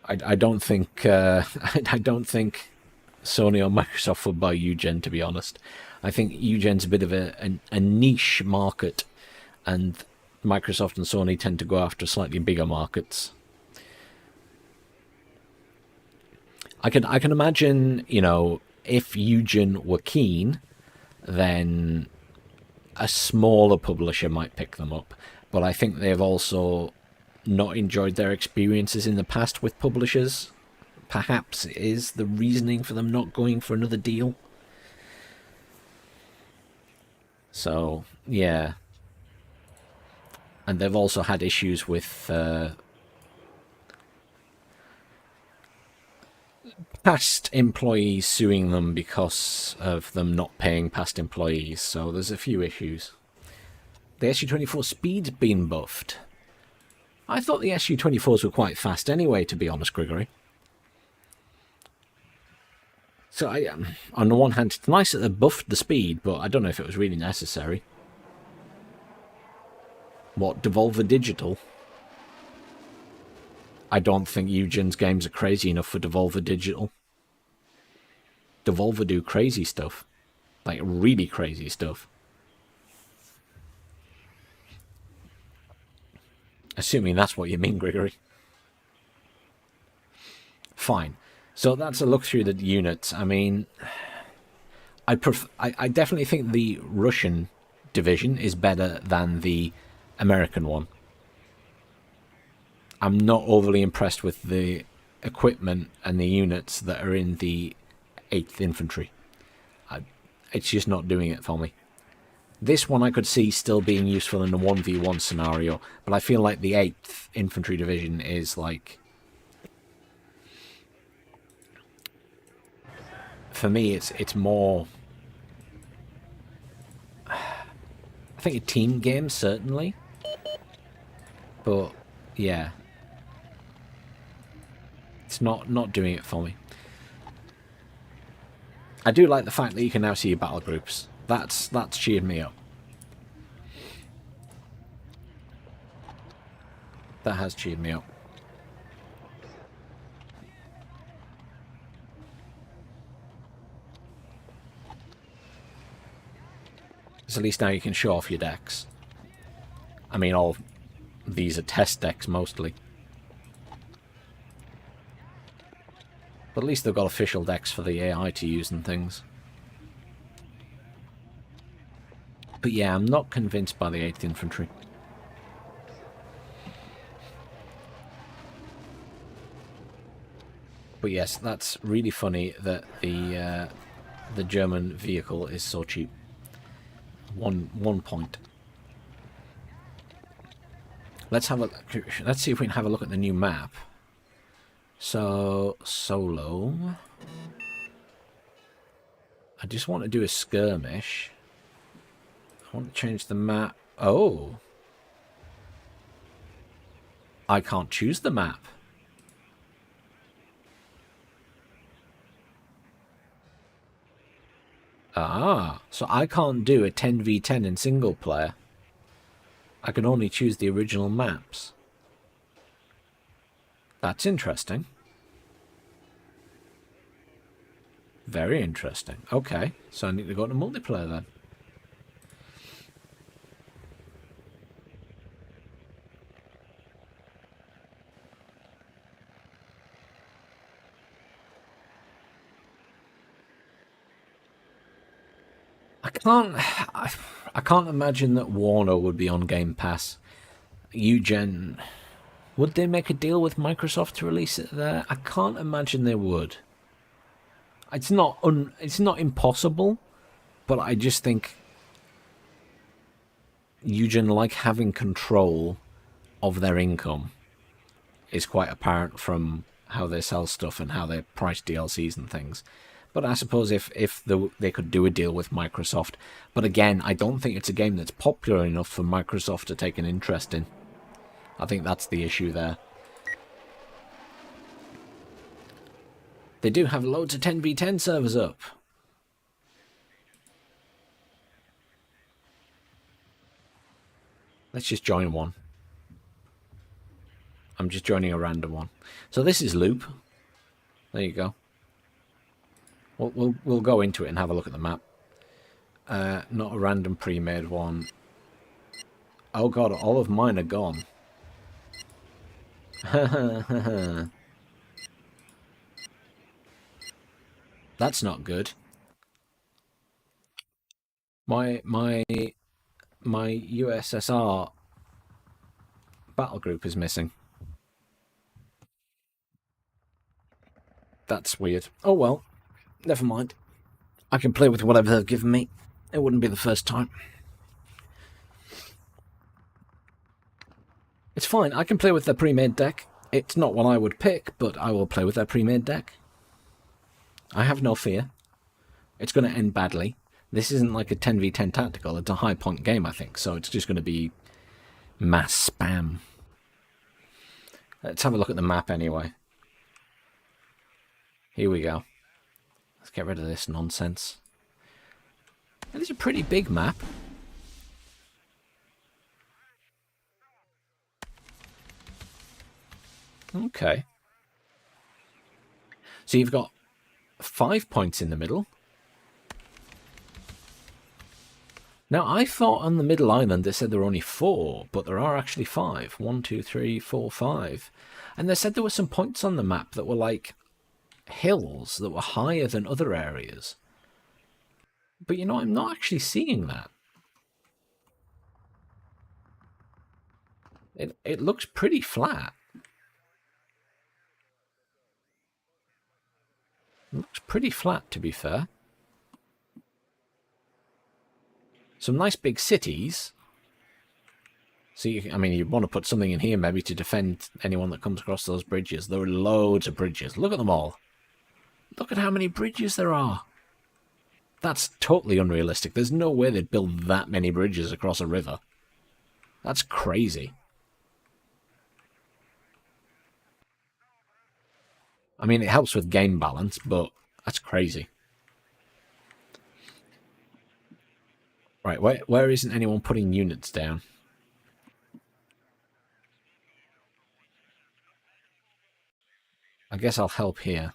Speaker 1: I don't think I don't think Sony or Microsoft would buy UGen, to be honest. I think UGen's a bit of a niche market, and Microsoft and Sony tend to go after slightly bigger markets. I can imagine, you know, if Eugen were keen, then a smaller publisher might pick them up. But I think they've also not enjoyed their experiences in the past with publishers. Perhaps is the reasoning for them not going for another deal. So, yeah. And they've also had issues with past employees suing them because of them not paying past employees. So there's a few issues. The SU-24 speed's been buffed. I thought the SU-24s were quite fast anyway, to be honest, Grigory. So, on the one hand, it's nice that they buffed the speed, but I don't know if it was really necessary. What, Devolver Digital? I don't think Eugen's games are crazy enough for Devolver Digital. Devolver do crazy stuff. Like, really crazy stuff. Assuming that's what you mean, Grigory. Fine. So that's a look through the units. I mean, I definitely think the Russian division is better than the American one. I'm not overly impressed with the equipment and the units that are in the 8th Infantry. It's just not doing it for me. This one I could see still being useful in a 1v1 scenario, but I feel like the 8th Infantry Division is like... For me, it's more... I think a team game, certainly. But, yeah. It's not doing it for me. I do like the fact that you can now see your battle groups. That's cheered me up. That has cheered me up. So at least now you can show off your decks. I mean, all these are test decks mostly. But at least they've got official decks for the AI to use and things. But yeah, I'm not convinced by the 8th Infantry. But yes, that's really funny that the German vehicle is so cheap. One point. Let's see if we can have a look at the new map. So, solo. I just want to do a skirmish. I want to change the map. Oh. I can't choose the map. Ah, so I can't do a 10v10 in single player. I can only choose the original maps. That's interesting. Very interesting. Okay, so I need to go to multiplayer then. I can't imagine that WARNO would be on Game Pass. Eugen, would they make a deal with Microsoft to release it there? I can't imagine they would. It's not impossible, but I just think Eugen like having control of their income. is quite apparent from how they sell stuff and how they price DLCs and things. But I suppose if they could do a deal with Microsoft. But again, I don't think it's a game that's popular enough for Microsoft to take an interest in. I think that's the issue there. They do have loads of 10v10 servers up. Let's just join one. I'm just joining a random one. So this is Loop. There you go. We'll go into it and have a look at the map. Not a random pre-made one. Oh god, all of mine are gone. That's not good. My USSR battle group is missing. That's weird. Oh well, never mind. I can play with whatever they've given me. It wouldn't be the first time. It's fine, I can play with their pre-made deck. It's not what I would pick, but I will play with their pre-made deck. I have no fear. It's going to end badly. This isn't like a 10v10 tactical, it's a high point game, I think, so it's just going to be mass spam. Let's have a look at the map anyway. Here we go. Let's get rid of this nonsense. And it's a pretty big map. Okay. So you've got 5 points in the middle. Now, I thought on the middle island they said there were only 4, but there are actually 5. 1, 2, 3, 4, 5. And they said there were some points on the map that were like hills that were higher than other areas. But you know, I'm not actually seeing that. It looks pretty flat. It looks pretty flat, to be fair. Some nice big cities. So, I mean, you want to put something in here maybe to defend anyone that comes across those bridges. There are loads of bridges. Look at them all. Look at how many bridges there are. That's totally unrealistic. There's no way they'd build that many bridges across a river. That's crazy. I mean, it helps with game balance, but that's crazy. Right, where isn't anyone putting units down? I guess I'll help here,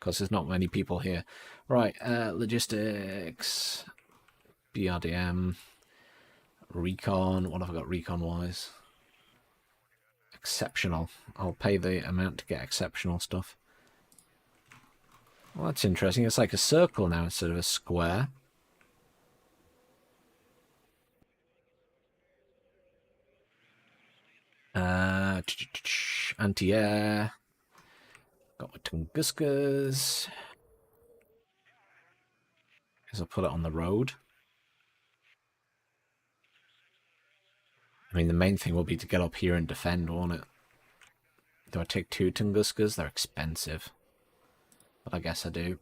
Speaker 1: because there's not many people here. Right, logistics, BRDM, recon. What have I got recon-wise? Exceptional. I'll pay the amount to get exceptional stuff. Well, that's interesting. It's like a circle now instead of a square. Anti-air. Got my Tunguskas. Guess I'll put it on the road. I mean, the main thing will be to get up here and defend, won't it? Do I take 2 Tunguskas? They're expensive. But I guess I do.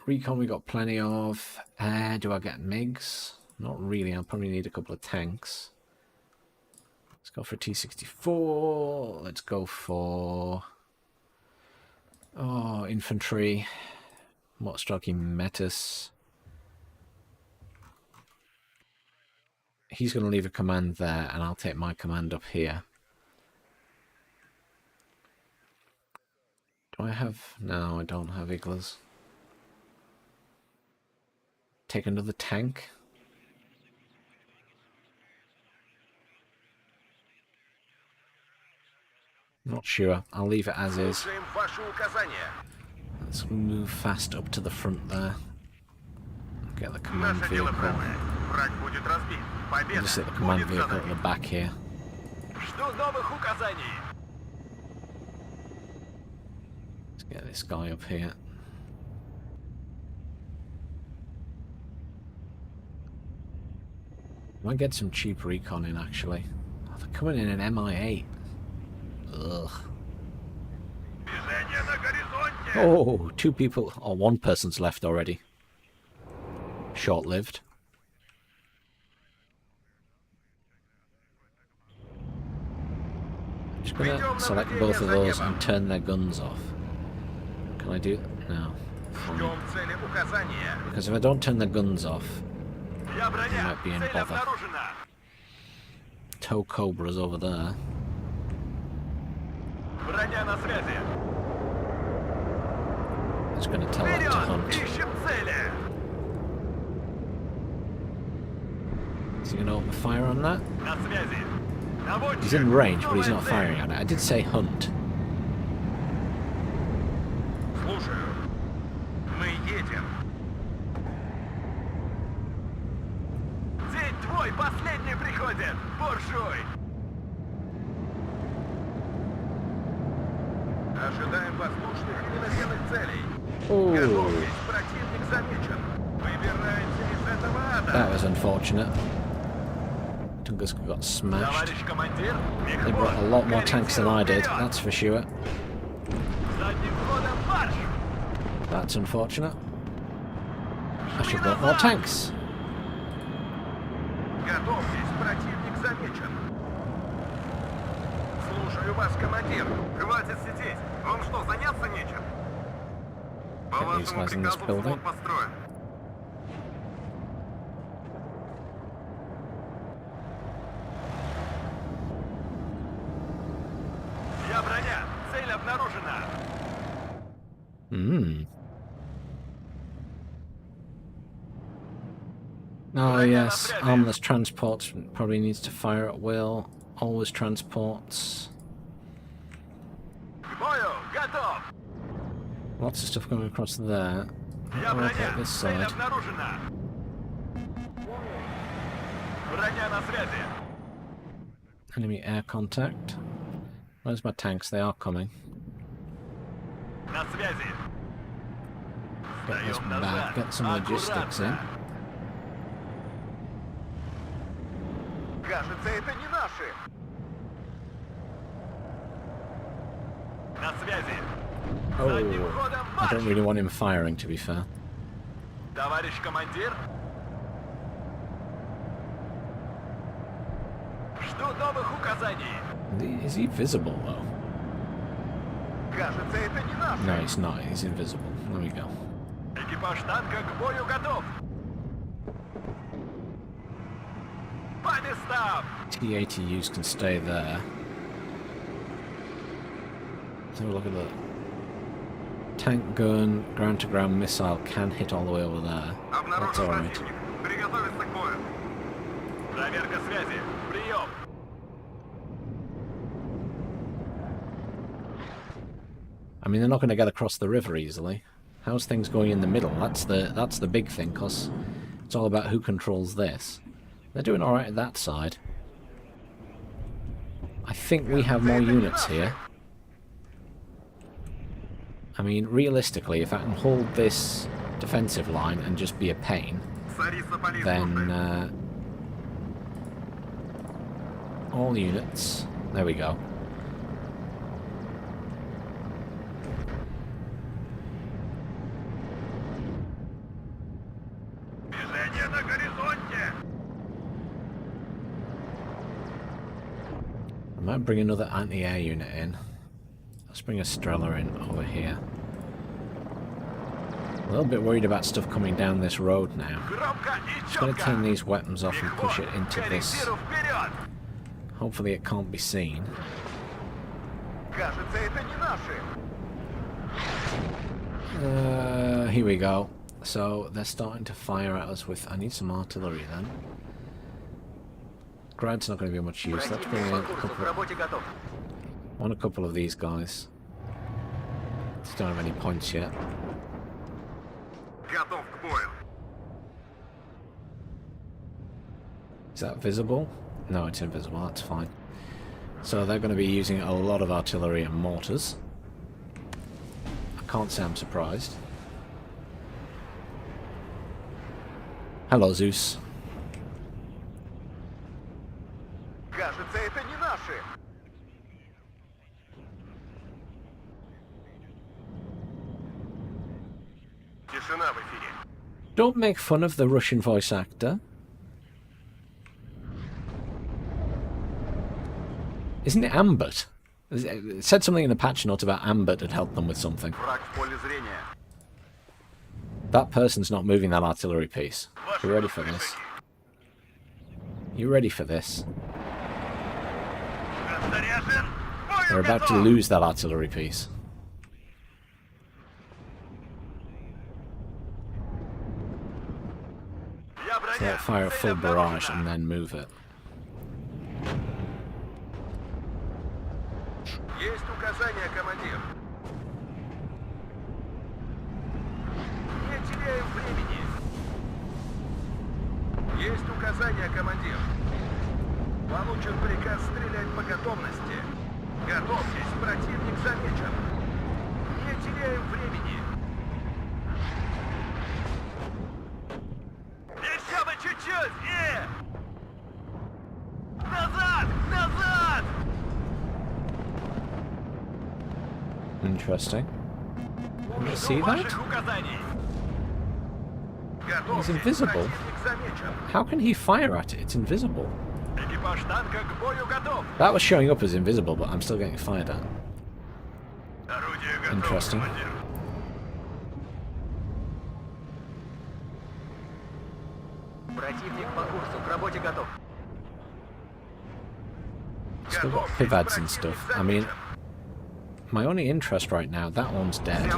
Speaker 1: Recon we got plenty of. Do I get MiGs? Not really. I'll probably need a couple of tanks. Let's go for T-64. Let's go for... oh, infantry. Motostraki Metis. He's going to leave a command there, and I'll take my command up here. Do I have... no, I don't have Iglas. Take another tank. Not sure. I'll leave it as is. Let's move fast up to the front there. Get the command vehicle. I'll just set the command vehicle at the back here. Let's get this guy up here. Might get some cheap recon in, actually. Oh, they're coming in an MI8. Ugh. Oh, two people, or one person's left already. Short-lived. I'm just gonna select both of those and turn their guns off. Can I do that? No. Because if I don't turn their guns off, they might be in bother. Tow Cobra's over there. Just gonna tell that to hunt. Is he gonna open fire on that? He's in range, but he's not firing on it. I did say hunt. Oh. That was unfortunate. Tunguska got smashed. They brought a lot more tanks than I did, that's for sure. That's unfortunate. I should have brought more tanks. Get these guys in this building. Oh yes, armless transports probably needs to fire at will. Always transports. Lots of stuff going across there. Rotate this side. Enemy air contact. Where's my tanks? They are coming. Get this back. Get some logistics in. Oh, I don't really want him firing, to be fair. Is he visible, though? No, he's not. He's invisible. There we go. T-80Us can stay there. Let's have a look at that. Tank gun, ground-to-ground missile can hit all the way over there. That's alright. I mean, they're not going to get across the river easily. How's things going in the middle? That's the big thing, because it's all about who controls this. They're doing alright at that side. I think we have more units here. I mean, realistically, if I can hold this defensive line and just be a pain, then all units. There we go. I might bring another anti-air unit in. Let's bring a Strela in over here. A little bit worried about stuff coming down this road now. Just going to turn these weapons off and push it into this. Hopefully it can't be seen. Here we go. So they're starting to fire at us with... I need some artillery then. Grad's not going to be much use. Let's bring in a couple of these guys. Just don't have any points yet. Is that visible? No, it's invisible. That's fine. So they're going to be using a lot of artillery and mortars. I can't say I'm surprised. Hello, Zeus. Don't make fun of the Russian voice actor. Isn't it Ambert? It said something in the patch note about Ambert had helped them with something. That person's not moving that artillery piece. You ready for this? You ready for this? They're about to lose that artillery piece. So they'll fire a full barrage and then move it.
Speaker 2: Есть указания, командир. Не теряем времени. Есть указания, командир. Получен приказ стрелять по готовности. Готовьтесь, противник замечен. Не теряем времени. Еще бы чуть-чуть! Назад! Назад!
Speaker 1: Interesting. Can you see that? He's invisible. How can he fire at it? It's invisible. That was showing up as invisible, but I'm still getting fired at. Interesting. Still got pivads and stuff. I mean, my only interest right now, that one's dead.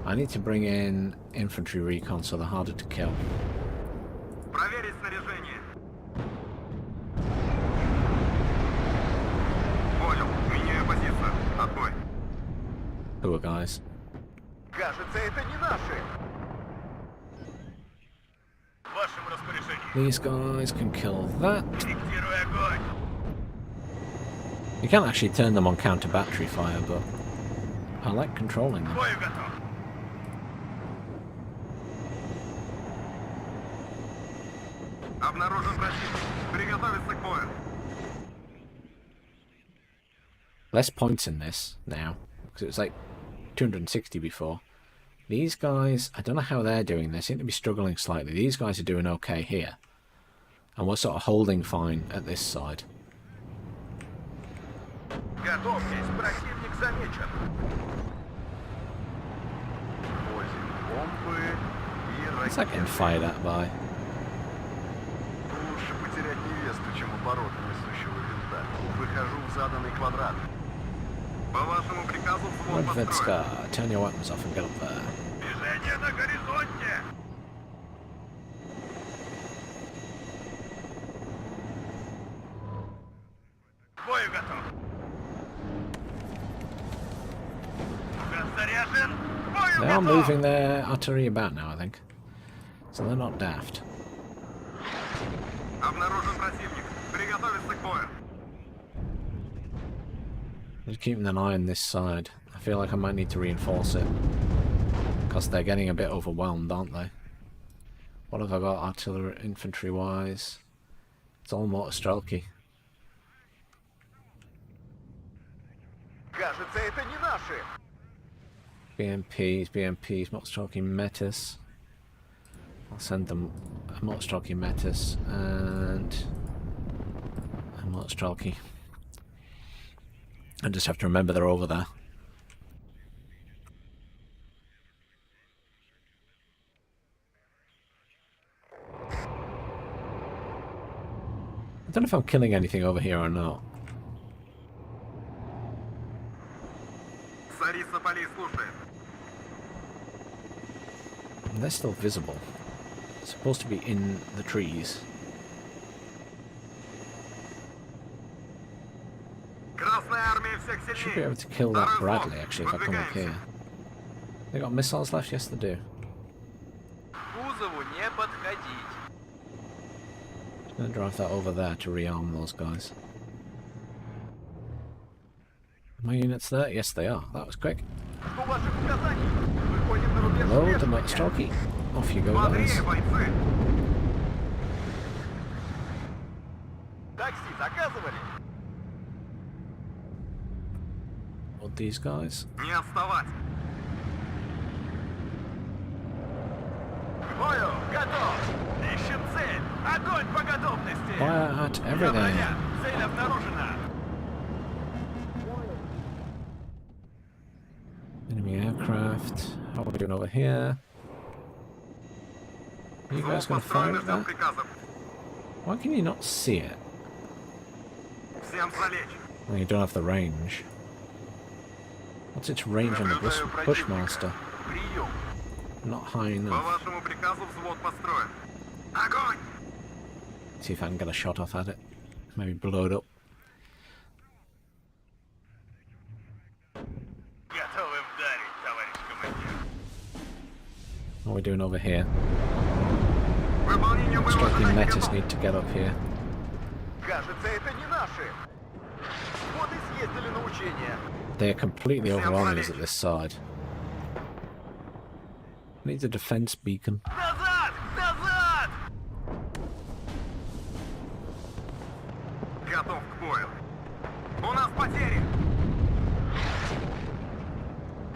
Speaker 1: I need to bring in infantry recon so they're harder to kill. Who are guys? These guys can kill that. You can't actually turn them on counter battery fire, but I like controlling them. Less points in this now, because it was like 260 before. These guys, I don't know how they're doing. They seem to be struggling slightly. These guys are doing okay here. And we're sort of holding fine at this side. What's that getting fired at by? Redvedska, turn your weapons off and get up there. They are moving their artillery about now, I think. So they're not daft. Just keeping an eye on this side. I feel like I might need to reinforce it. Because they're getting a bit overwhelmed, aren't they? What have I got artillery, infantry-wise? It's all mortar strelky. BMPs, mortar Metis. I'll send them a mortar Metis and a mortar. I just have to remember they're over there. I don't know if I'm killing anything over here or not. They're still visible. It's supposed to be in the trees. Should be able to kill that Bradley actually if I come up here. They got missiles left? Yes they do. Just gonna drive that over there to rearm those guys. Are my units there? Yes they are. That was quick. Load the Motstalky. Off you go guys. Load these guys.
Speaker 2: бою! Готов! Ищем цель! Огонь по готовности!
Speaker 1: Fire at
Speaker 2: Я
Speaker 1: everything.
Speaker 2: броня! Цель обнаружена!
Speaker 1: Enemy aircraft. How are we doing over here? Are you guys going to fire at that? Why can you not see it?
Speaker 2: Всем залечь!
Speaker 1: Well, you don't have the range. What's its range on the Bushmaster?
Speaker 2: Прием!
Speaker 1: Not high
Speaker 2: По
Speaker 1: enough.
Speaker 2: вашему приказу взвод построен. Огонь!
Speaker 1: See if I can get a shot off at it. Maybe blow it up.
Speaker 2: Готовы вдарить, товарищ командир.
Speaker 1: What are we doing over here?
Speaker 2: Выполнение
Speaker 1: Looks
Speaker 2: моего
Speaker 1: like the
Speaker 2: задания
Speaker 1: Metis
Speaker 2: готово.
Speaker 1: need to get up here.
Speaker 2: Кажется, это не наши. Вот и съездили на учения.
Speaker 1: They're completely overwhelming us at this side. Needs a defense beacon.
Speaker 2: Назад! Назад! Готов к бою. У нас потери.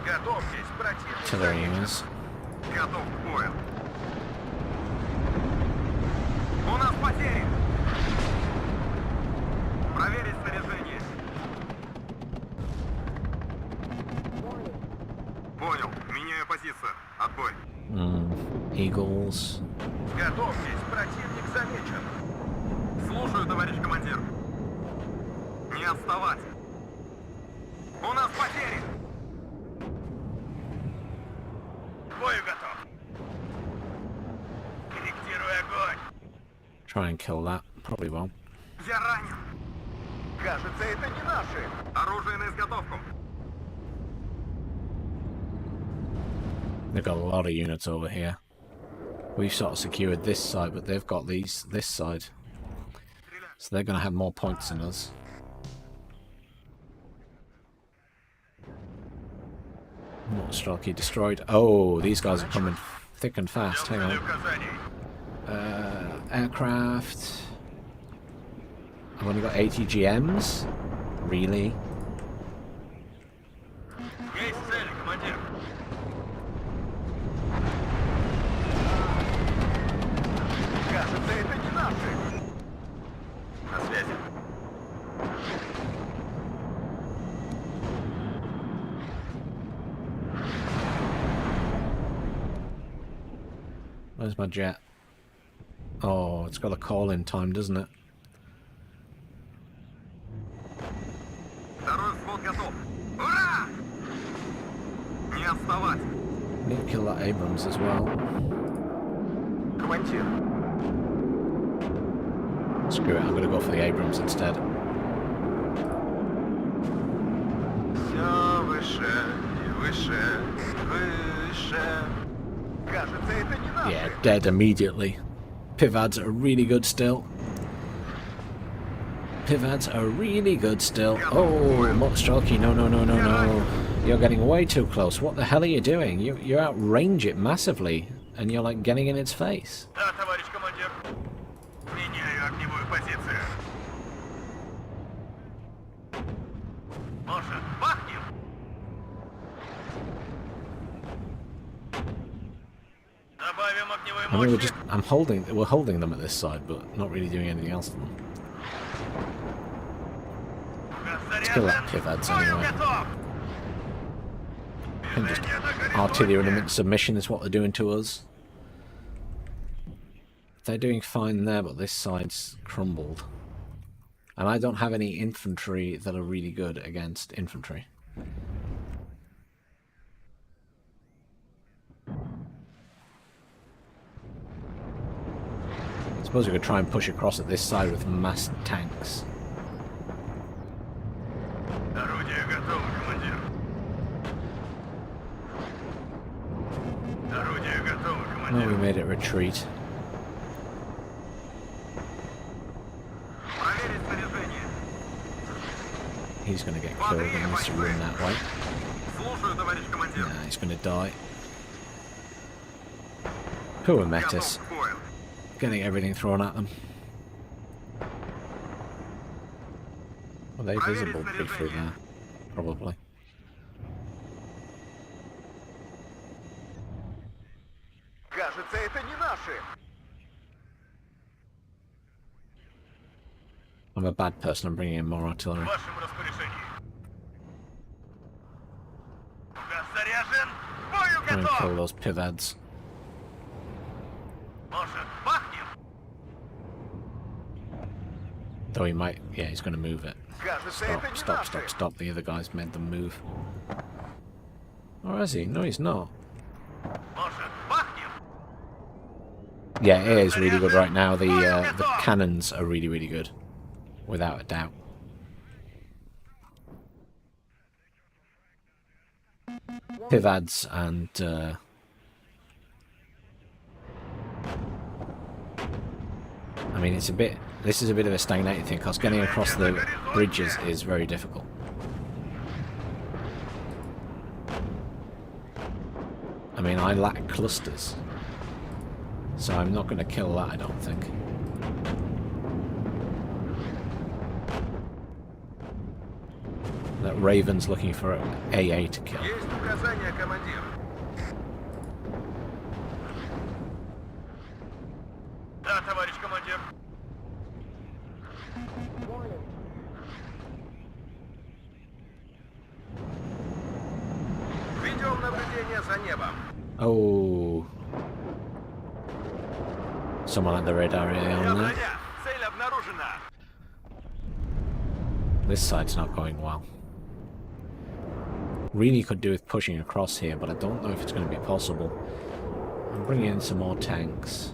Speaker 2: Готовьтесь, противник
Speaker 1: Artillery
Speaker 2: замечен.
Speaker 1: units.
Speaker 2: Готов к бою. У нас потери. Проверить снаряжение. Понял. Меняю позицию. Отбой.
Speaker 1: Eagles.
Speaker 2: Готовьтесь, противник замечен. Слушаю, товарищ командир. Не отставать. У нас потери. К бою готов. Корректирую огонь.
Speaker 1: Try and kill that. Probably won't.
Speaker 2: Я ранен. Кажется, это не наши. Оружие на изготовку.
Speaker 1: They've got a lot of units over here. We've sort of secured this side, but they've got this side. So they're going to have more points than us. Strelky destroyed. Oh, these guys are coming thick and fast. Hang on. Aircraft. I've only got 80 GMs? Really?
Speaker 2: Есть цель, командир. Кажется, это не наши. На связи.
Speaker 1: Where's my jet? Oh, it's got a call in time, doesn't it?
Speaker 2: Второй взвод готов. Ура! Не отставать.
Speaker 1: Need to kill that Abrams as well.
Speaker 2: Командир.
Speaker 1: Screw it, I'm going to go for the Abrams instead.
Speaker 2: Все выше и выше, выше. Кажется, это не наши.
Speaker 1: Yeah, dead immediately. Pivads are really good still. Pivads are really good still. Oh, Strelky, no, no, no, no, no. You're getting way too close. What the hell are you doing? You outrange it massively, and you're like getting in its face.
Speaker 2: Да, товарищ командир. Меняю огневую позицию. Может, бахнем? Добавим огневой
Speaker 1: I mean,
Speaker 2: мощи.
Speaker 1: we're holding them at this side, but not really doing anything else to them. Let's kill that Pivads anyway. And just artillery them into submission is what they're doing to us. They're doing fine there, but this side's crumbled. And I don't have any infantry that are really good against infantry. I suppose we could try and push across at this side with massed tanks.
Speaker 2: Орудие готово, командир. Орудие готово,
Speaker 1: Oh,
Speaker 2: командир.
Speaker 1: we made it retreat.
Speaker 2: Проверить снаряжение.
Speaker 1: He's going to get killed unless you run that way.
Speaker 2: Слушаю, товарищ командир.
Speaker 1: Nah, he's going to die. Poor Metis.
Speaker 2: Готов к бою.
Speaker 1: Getting everything thrown at them. Are they visible briefly there? Probably.
Speaker 2: Кажется, это не наши!
Speaker 1: I'm a bad person. I'm bringing in more artillery.
Speaker 2: В вашем распоряжении. Газ заряжен! Бою
Speaker 1: I'm gonna kill
Speaker 2: готов!
Speaker 1: those pivads.
Speaker 2: Может, бахнем?
Speaker 1: Though he might, yeah, he's gonna move it.
Speaker 2: Кажется, это
Speaker 1: Stop,
Speaker 2: не
Speaker 1: stop,
Speaker 2: наши.
Speaker 1: stop, stop. The other guy's made them move. Or is he? No, he's not.
Speaker 2: Может, бахнем?
Speaker 1: Yeah, it is really good right now. The cannons are really, really good. Without a doubt. Pivads and I mean, it's a bit. This is a bit of a stagnating thing because getting across the bridges is very difficult. I mean, I lack clusters, so I'm not going to kill that, I don't think. That Raven's looking for AA to kill.
Speaker 2: Есть указания, командир. Да, товарищ командир. Ведем наблюдение за небом.
Speaker 1: Oh. Someone had the radar relay
Speaker 2: Я
Speaker 1: on there.
Speaker 2: броня. Цель обнаружена.
Speaker 1: This side's not going well. Really could do with pushing across here, but I don't know if it's going to be possible. I'm bringing in some more tanks.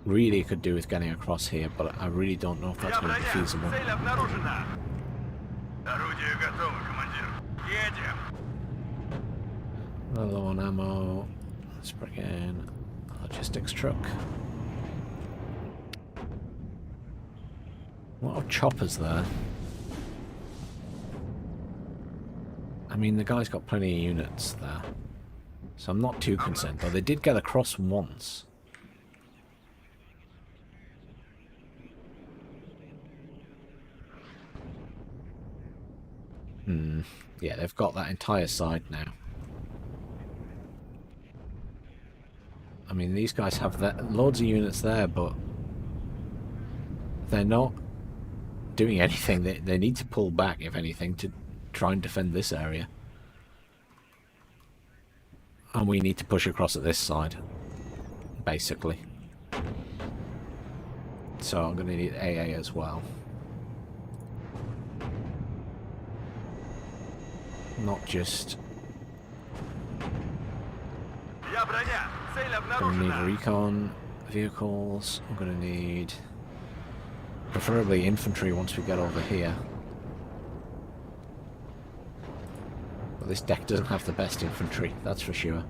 Speaker 1: Really could do with getting across here, but I really don't know if that's
Speaker 2: Я
Speaker 1: going to be
Speaker 2: броня.
Speaker 1: feasible.
Speaker 2: Цель обнаружена. Орудие готово, командир. Едем.
Speaker 1: Low on ammo. Let's bring in a logistics truck. A lot of choppers there. I mean, the guy's got plenty of units there, so I'm not too concerned. Though they did get across once. Yeah, they've got that entire side now. I mean, these guys have loads of units there, but they're not doing anything. They need to pull back, if anything, to try and defend this area. And we need to push across at this side, basically. So I'm going to need AA as well. Not just...
Speaker 2: Я броня. Цель
Speaker 1: Going to need
Speaker 2: обнаружена.
Speaker 1: recon vehicles. I'm going to need... preferably infantry once we get over here. But this deck doesn't have the best infantry, that's for sure.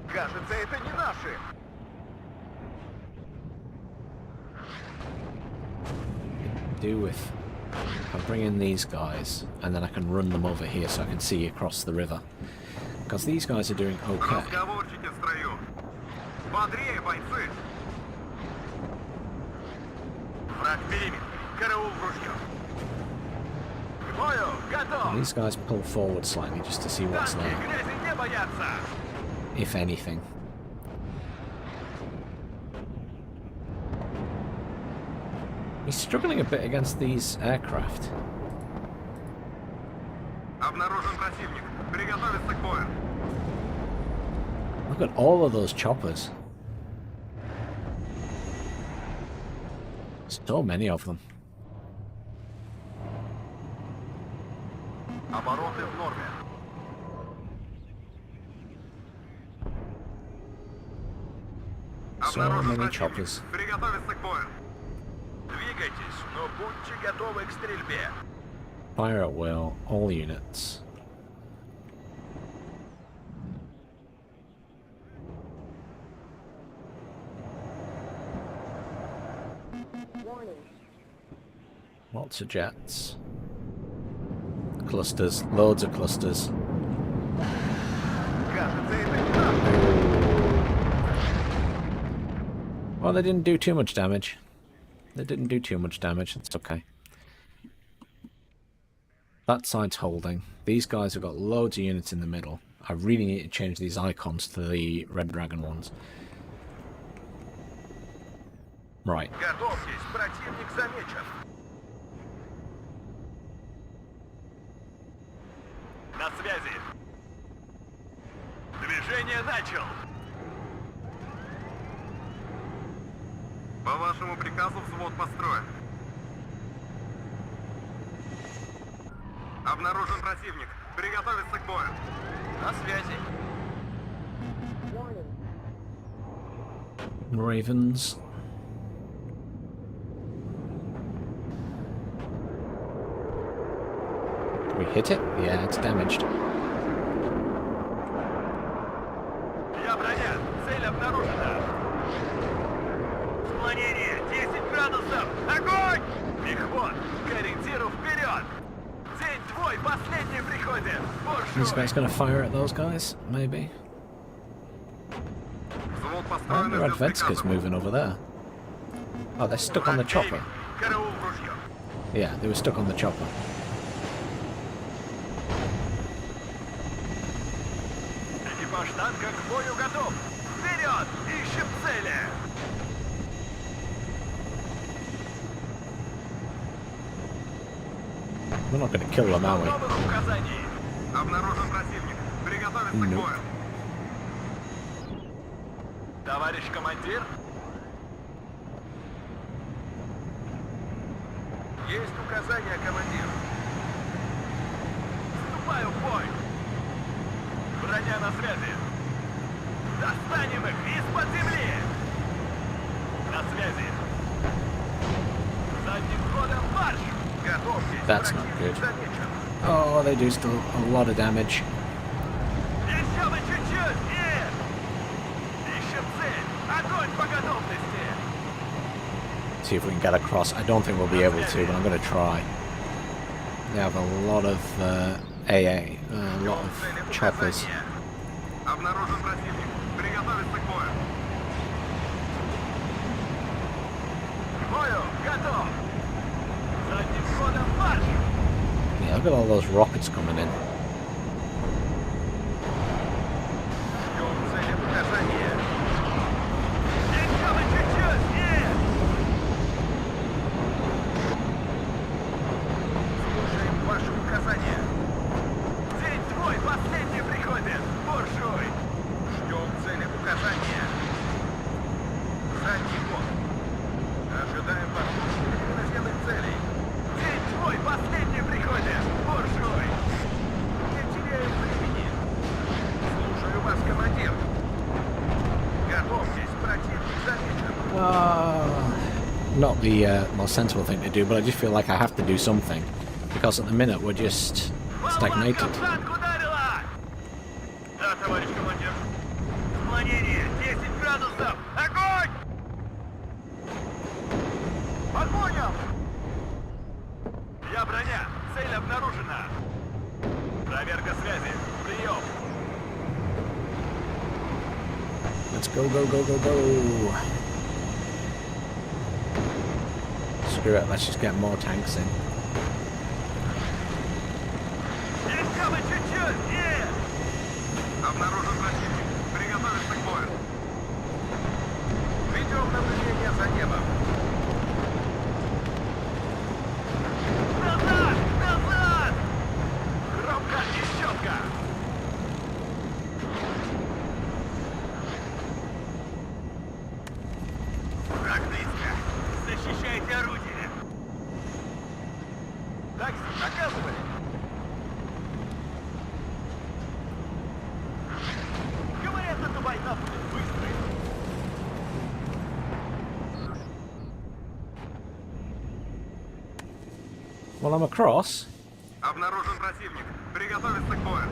Speaker 2: Кажется, это не наши.
Speaker 1: Do with... I'll bring in these guys, and then I can run them over here so I can see across the river. Because these guys are doing okay.
Speaker 2: Разговорчики в строю. Бодрее, бойцы. Враг периметр. Караул в ружье. К бою, готов.
Speaker 1: And these guys pull forward slightly just to see what's
Speaker 2: Танки
Speaker 1: there,
Speaker 2: грязи не боятся.
Speaker 1: if anything. He's struggling a bit against these aircraft.
Speaker 2: Обнаружен противник. Приготовиться к бою.
Speaker 1: Look at all of those choppers. So many of them.
Speaker 2: Обороты в норме.
Speaker 1: So
Speaker 2: Обнаружен
Speaker 1: many
Speaker 2: противник.
Speaker 1: choppers.
Speaker 2: Приготовиться к бою. Двигайтесь, но будьте готовы к стрельбе.
Speaker 1: Fire at will, all units. Lots of jets. Clusters, loads of clusters.
Speaker 2: Кажется, это не наши.
Speaker 1: Well, they didn't do too much damage. They didn't do too much damage, it's okay. That side's holding. These guys have got loads of units in the middle. I really need to change these icons to the Red Dragon ones. Right.
Speaker 2: Готовьтесь, противник замечен. На связи. Движение начал. По вашему приказу взвод построен. Обнаружен противник. Приготовиться к бою. На связи.
Speaker 1: Ravens. Did we hit it? Yeah, it's damaged.
Speaker 2: Я броня. Цель обнаружена. Склонение 10 градусов. Огонь! Мехвод, к ориентиру вперед! День твой, последний приходит.
Speaker 1: This guy's gonna fire at those guys, maybe.
Speaker 2: Взвод
Speaker 1: Oh,
Speaker 2: построен.
Speaker 1: the Red Vedska's moving over there. Oh, they're stuck on the chopper.
Speaker 2: Караул в ружье.
Speaker 1: Yeah, they were stuck on the chopper.
Speaker 2: Экипаж танка к бою готов. Вперед! Ищем цели!
Speaker 1: We're not gonna kill them, are we?
Speaker 2: Новых указаний. Обнаружен противник. Приготовиться к
Speaker 1: Nope.
Speaker 2: бою. Товарищ командир. Есть указания, командир. Вступаю в бой. Броня на связи. Достанем их из-под земли. На связи. Задним ходом марш. Готовьтесь.
Speaker 1: That's not
Speaker 2: Противник
Speaker 1: good.
Speaker 2: замечен.
Speaker 1: Oh, they do still a lot of damage.
Speaker 2: Еще бы чуть-чуть. Нет. Ищем цель. Огонь по готовности.
Speaker 1: See if we can get across. I don't think we'll be able to, but I'm going to try. They have a lot of AA, a lot of choppers.
Speaker 2: Обнаружен противник. Приготовиться к бою. К бою. Готов. Задним ходом марш.
Speaker 1: Yeah, look at all those rockets coming in.
Speaker 2: Ждем цели указания. Еще бы чуть-чуть. Нет. Слушаем ваши указания. День твой, последний приходит. Буржуй. Ждем цели указания. Задний ход. Ожидаем подпушки наземных целей. День твой, последний приходит. Буржуй. Не теряем времени. Слушаю вас, командир. Готовьтесь, противник замечен.
Speaker 1: Not the most sensible thing to do, but I just feel like I have to do something. Because at the minute we're just stagnated.
Speaker 2: Болванка в танк ударила! Да, товарищ командир. Склонение 10 градусов. Огонь! Понял! Я броня. Цель обнаружена. Проверка связи. Прием.
Speaker 1: Let's go, go, go, go, go. Screw it, let's just get more tanks in.
Speaker 2: Еще бы чуть-чуть. Нет. Обнаружен противник. Приготовиться к бою. Ведем наблюдение за небом. Назад! Назад! Громко и четко. Враг близко. Защищайте орудие. Так, наказывали. Говорят, эта война будет быстрой.
Speaker 1: Well, I'm across.
Speaker 2: Обнаружен противник. Приготовиться к бою.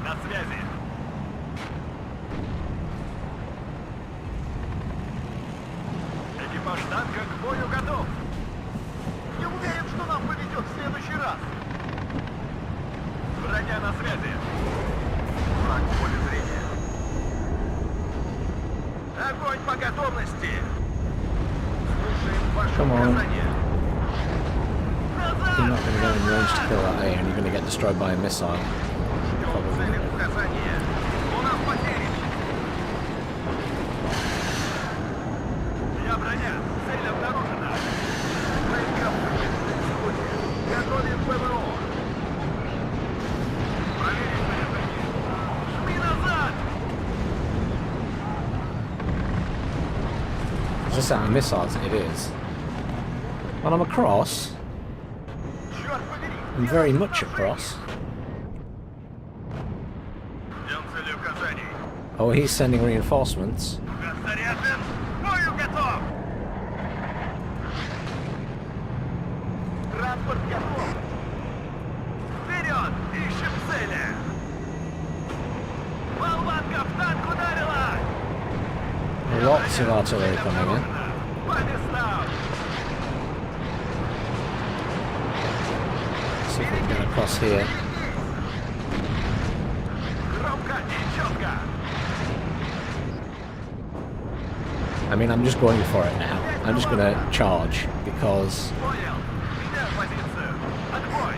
Speaker 2: На связи. Экипаж танка к бою готов. Не уверен, что нам повезет в следующий раз. Броня на связи. Враг в поле зрения. Огонь по готовности. Слушаем ваши
Speaker 1: Come on.
Speaker 2: указания. Назад!
Speaker 1: You're not going to get in range to kill that A, and you're going to get destroyed by a missile. Probably.
Speaker 2: Указания. У нас потери. Я броня. Цель обнаружена. Готовим ПВО. Проверить снаряжение. Жми назад!
Speaker 1: Is this out of missiles? It is. Well, I'm across.
Speaker 2: Черт побери!
Speaker 1: I'm very much across.
Speaker 2: Ждем цели указаний.
Speaker 1: Oh, he's sending reinforcements.
Speaker 2: Газ заряжен. Бою готов! Транспорт готов! Вперед! Ищем цели! Болванка в танк ударила!
Speaker 1: Lots of artillery coming in.
Speaker 2: Владислав!
Speaker 1: See if we can get across here.
Speaker 2: Громко и четко!
Speaker 1: I mean, I'm just going for it now. I'm just going to charge because
Speaker 2: Понял! Меняю позицию! Отбой!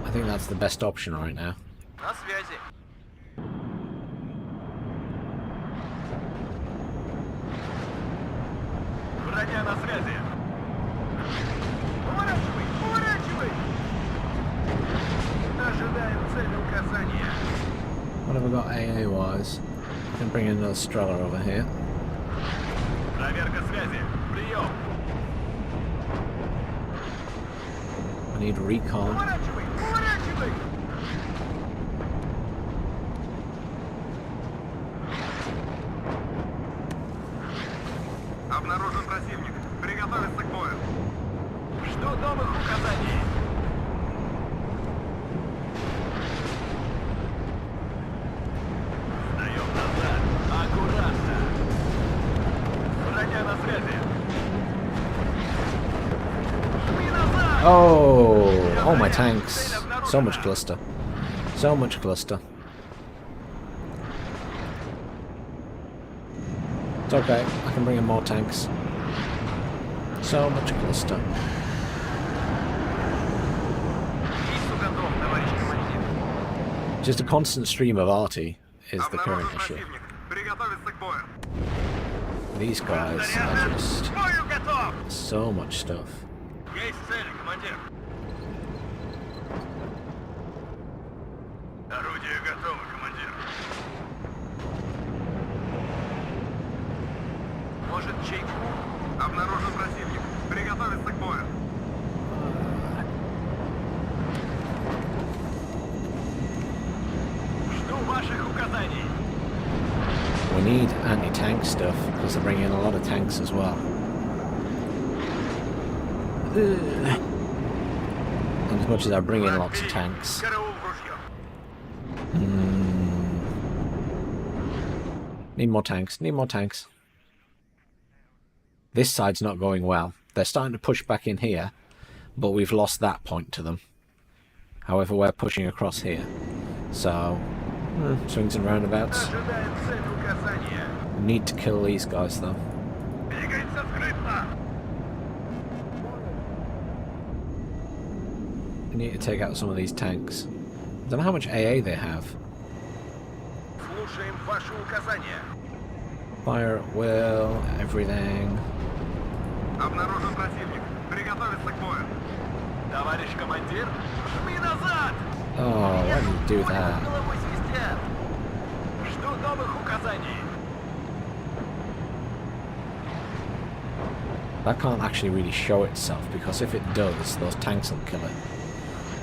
Speaker 1: I think that's the best option right now.
Speaker 2: На связи! Броня на связи! Поворачивай! Поворачивай! Ожидаем цели указания!
Speaker 1: What have we got AA wise? I can bring in another Strela over here.
Speaker 2: Проверка связи! Прием!
Speaker 1: I need recon.
Speaker 2: Поворачивай! Поворачивай! Обнаружен противник. Приготовиться к бою. Жду новых указаний. Сдаем назад. Аккуратно. Броня на связи. Жми назад!
Speaker 1: Oh, my tanks. So much cluster. So much cluster. It's okay, I can bring in more tanks. So much cluster.
Speaker 2: Миссу готов, товарищ командир.
Speaker 1: Just a constant stream of arty is the current
Speaker 2: Обнаружен
Speaker 1: issue.
Speaker 2: противник. Приготовиться к бою.
Speaker 1: These guys are just
Speaker 2: К бою готов!
Speaker 1: so much stuff.
Speaker 2: Есть цель, командир. Орудие готово, командир. Может, чайку? Обнаружен противник. Приготовиться к бою. Жду ваших указаний.
Speaker 1: We need anti-tank stuff because they're bringing in a lot of tanks as well. And as much as I bring in lots of tanks,
Speaker 2: Караул в ружье.
Speaker 1: need more tanks, need more tanks. This side's not going well. They're starting to push back in here, but we've lost that point to them. However, we're pushing across here. So, swings and roundabouts.
Speaker 2: Ожидаем цель указания.
Speaker 1: Need to kill these guys though.
Speaker 2: Двигается скрытно.
Speaker 1: We need to take out some of these tanks. I don't know how much AA they have.
Speaker 2: Слушаем ваши указания.
Speaker 1: Fire at will, everything.
Speaker 2: Обнаружен противник. Приготовиться к бою. Товарищ командир, жми назад!
Speaker 1: Oh, why did you do that?
Speaker 2: Головой свистят. Жду новых указаний.
Speaker 1: That can't actually really show itself because if it does, those tanks will kill it.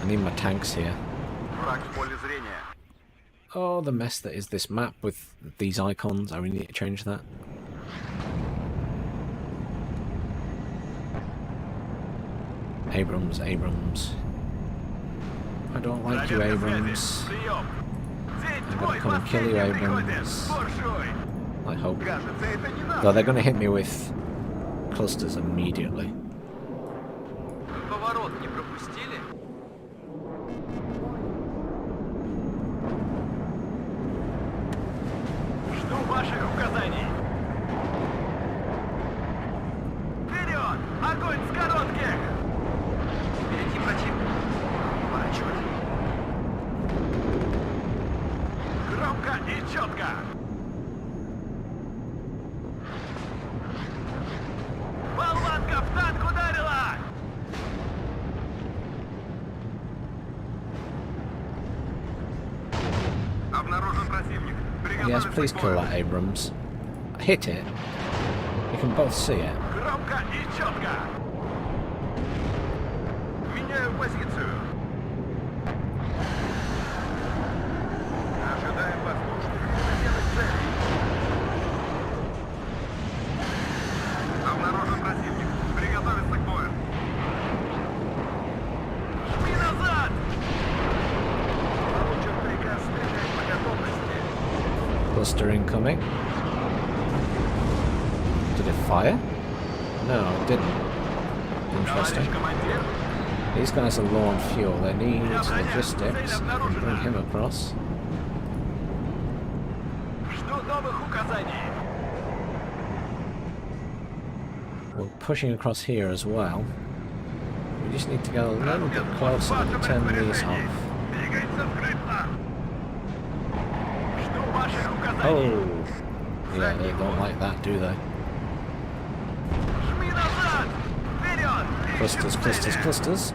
Speaker 1: I need my tanks here.
Speaker 2: Враг в поле зрения.
Speaker 1: Oh, the mess that is this map with these icons. I really need to change that. Abrams, Abrams. I don't like you,
Speaker 2: Проверка
Speaker 1: Abrams.
Speaker 2: связи. Прием. День
Speaker 1: I'm
Speaker 2: твой,
Speaker 1: gonna come and kill you,
Speaker 2: последний приходит.
Speaker 1: Abrams.
Speaker 2: Буржуй.
Speaker 1: I hope.
Speaker 2: Кажется, это не надо.
Speaker 1: Though they're going to hit me with clusters immediately.
Speaker 2: Поворот не пропустили? Жду ваших указаний. Вперед! Огонь с коротких! четко! Болванка в танк ударила! Обнаружен противник.
Speaker 1: Yes, please kill that Abrams. Hit it. You can both see it.
Speaker 2: Громко и четко! Меняю позицию. Ожидаем воздушных и наземных целей. Обнаружен противник. Приготовиться к бою. Жми назад! Получен приказ стрелять по готовности.
Speaker 1: Cluster incoming. Did it fire? No, it didn't. Interesting.
Speaker 2: Товарищ командир,
Speaker 1: These guys are low on fuel. They need logistics. Bring him across.
Speaker 2: жду новых указаний.
Speaker 1: We're pushing across here as well. We just need to get a little bit closer to turn these off.
Speaker 2: Двигается скрытно. Жду ваших указаний.
Speaker 1: Oh! Yeah, they don't like that, do they?
Speaker 2: Жми назад! Вперед!
Speaker 1: Clusters, clusters, clusters.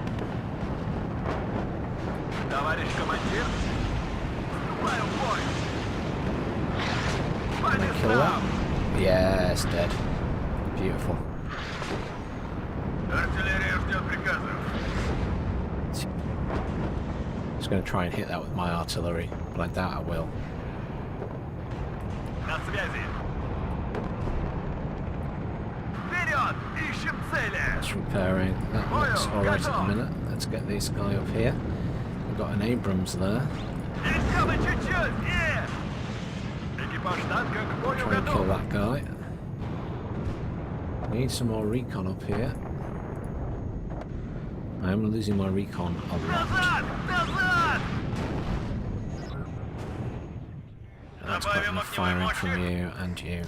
Speaker 2: Товарищ командир, вступаю в бой.
Speaker 1: Can I kill that? Yes, dead. Beautiful.
Speaker 2: Артиллерия ждет приказов.
Speaker 1: Just going to try and hit that with my artillery, but I doubt I will.
Speaker 2: На связи. Вперед! Ищем цели!
Speaker 1: It's repairing. That looks alright at the minute. Let's get this guy up here. We've got an Abrams there.
Speaker 2: Еще бы чуть-чуть! Экипаж танка к бою
Speaker 1: Try and kill
Speaker 2: готов.
Speaker 1: that guy. We need some more recon up here. I am losing my recon a lot.
Speaker 2: Назад! Назад!
Speaker 1: That's quite enough firing from you and you.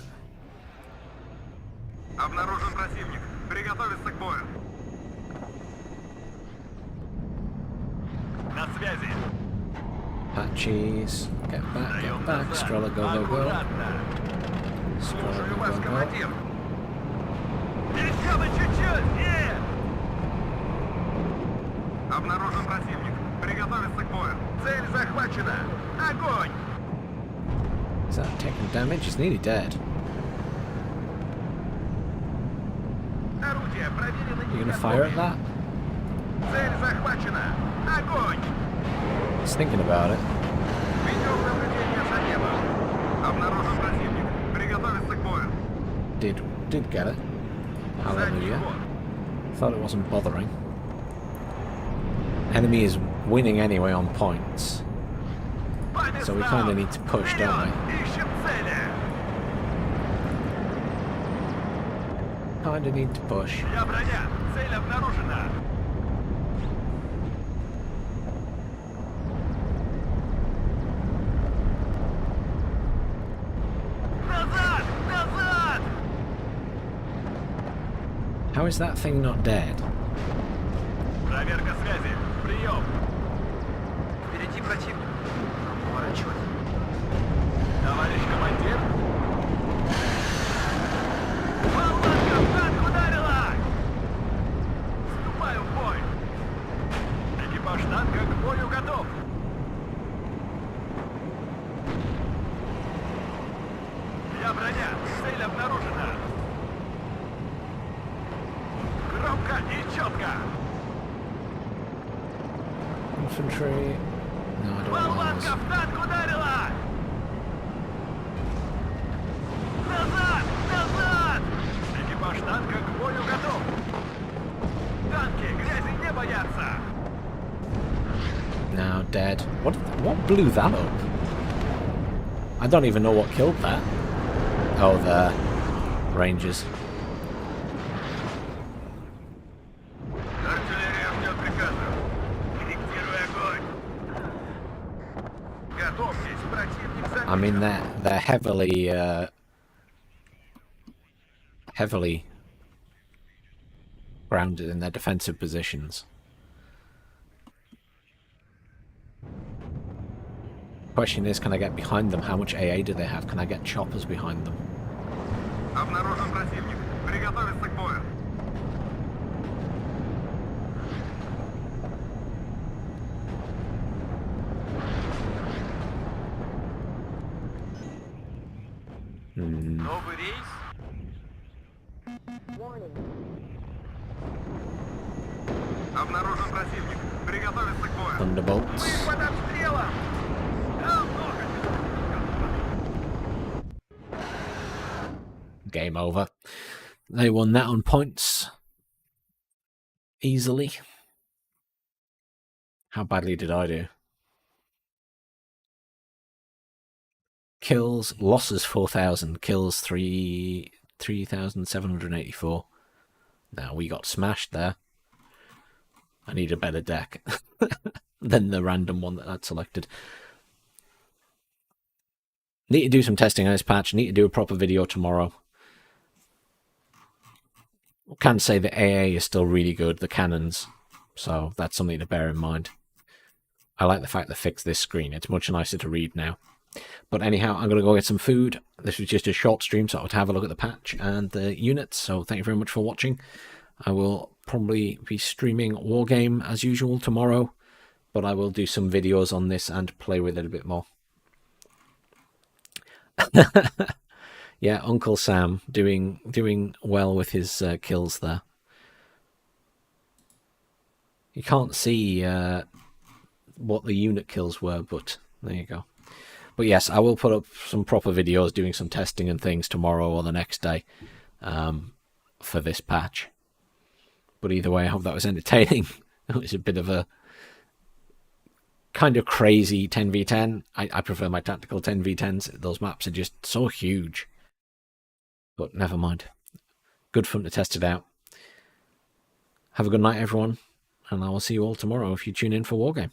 Speaker 2: Обнаружен противник. Приготовиться к бою. На связи.
Speaker 1: Patches, get back, Stroller, go, go, go. Stroller,
Speaker 2: Слушаю
Speaker 1: go,
Speaker 2: вас,
Speaker 1: go, go.
Speaker 2: командир. Еще бы чуть-чуть! Обнаружен противник. Приготовиться к бою. Цель захвачена. Огонь!
Speaker 1: Is that taking damage? He's nearly dead.
Speaker 2: Орудие проверено.
Speaker 1: You gonna fire at that?
Speaker 2: Цель захвачена. Огонь!
Speaker 1: He's thinking about it.
Speaker 2: Ведем наблюдение за небом. Обнаружен противник. Приготовиться к бою.
Speaker 1: Did get it. Hallelujah. Thought it wasn't bothering. Enemy is winning anyway on points. So we kind of need to push, don't we?
Speaker 2: Ищем цели.
Speaker 1: Kind of need to push.
Speaker 2: Я броня. Цель обнаружена. Назад! Назад!
Speaker 1: How is that thing not dead?
Speaker 2: Проверка связи. Прием. Впереди противник. Поворачивать. Товарищ командир. Болванка в танк ударила! Вступаю в бой. Экипаж танка к бою готов. Я броня. Цель обнаружена. Громко и четко.
Speaker 1: Infantry. No, I don't want
Speaker 2: Болванка
Speaker 1: those.
Speaker 2: в танк ударила! Назад! Назад! Экипаж танка к бою готов! Танки грязи не боятся!
Speaker 1: Now dead. What blew that up? I don't even know what killed that. Oh, the Rangers.
Speaker 2: Артиллерия ждет приказов. Фиксируй огонь. Готовьтесь, противник за...
Speaker 1: I mean, they're heavily grounded in their defensive positions. question is, can I get behind them? How much AA do they have? Can I get choppers behind them?
Speaker 2: Обнаружен противник. Приготовиться к бою. Новый рейс? Обнаружен противник. Приготовиться к бою.
Speaker 1: Thunderbolts.
Speaker 2: Мы под обстрелом!
Speaker 1: Game over. They won that on points. Easily. How badly did I do? Kills, losses 4,000, kills 3,784. Now we got smashed there. I need a better deck than the random one that I'd selected. Need to do some testing on this patch. Need to do a proper video tomorrow. Can say the AA is still really good, the cannons. So that's something to bear in mind. I like the fact they fixed this screen. It's much nicer to read now. But anyhow, I'm going to go get some food. This was just a short stream, so I would have a look at the patch and the units. So thank you very much for watching. I will probably be streaming Wargame as usual tomorrow, but I will do some videos on this and play with it a bit more. Yeah, Uncle Sam doing well with his kills there. You can't see what the unit kills were, but there you go. But yes, I will put up some proper videos doing some testing and things tomorrow or the next day for this patch. But either way, I hope that was entertaining. It was a bit of a kind of crazy 10v10. I prefer my tactical 10v10s. Those maps are just so huge. But never mind. Good fun to test it out. Have a good night, everyone. And I will see you all tomorrow if you tune in for Wargame.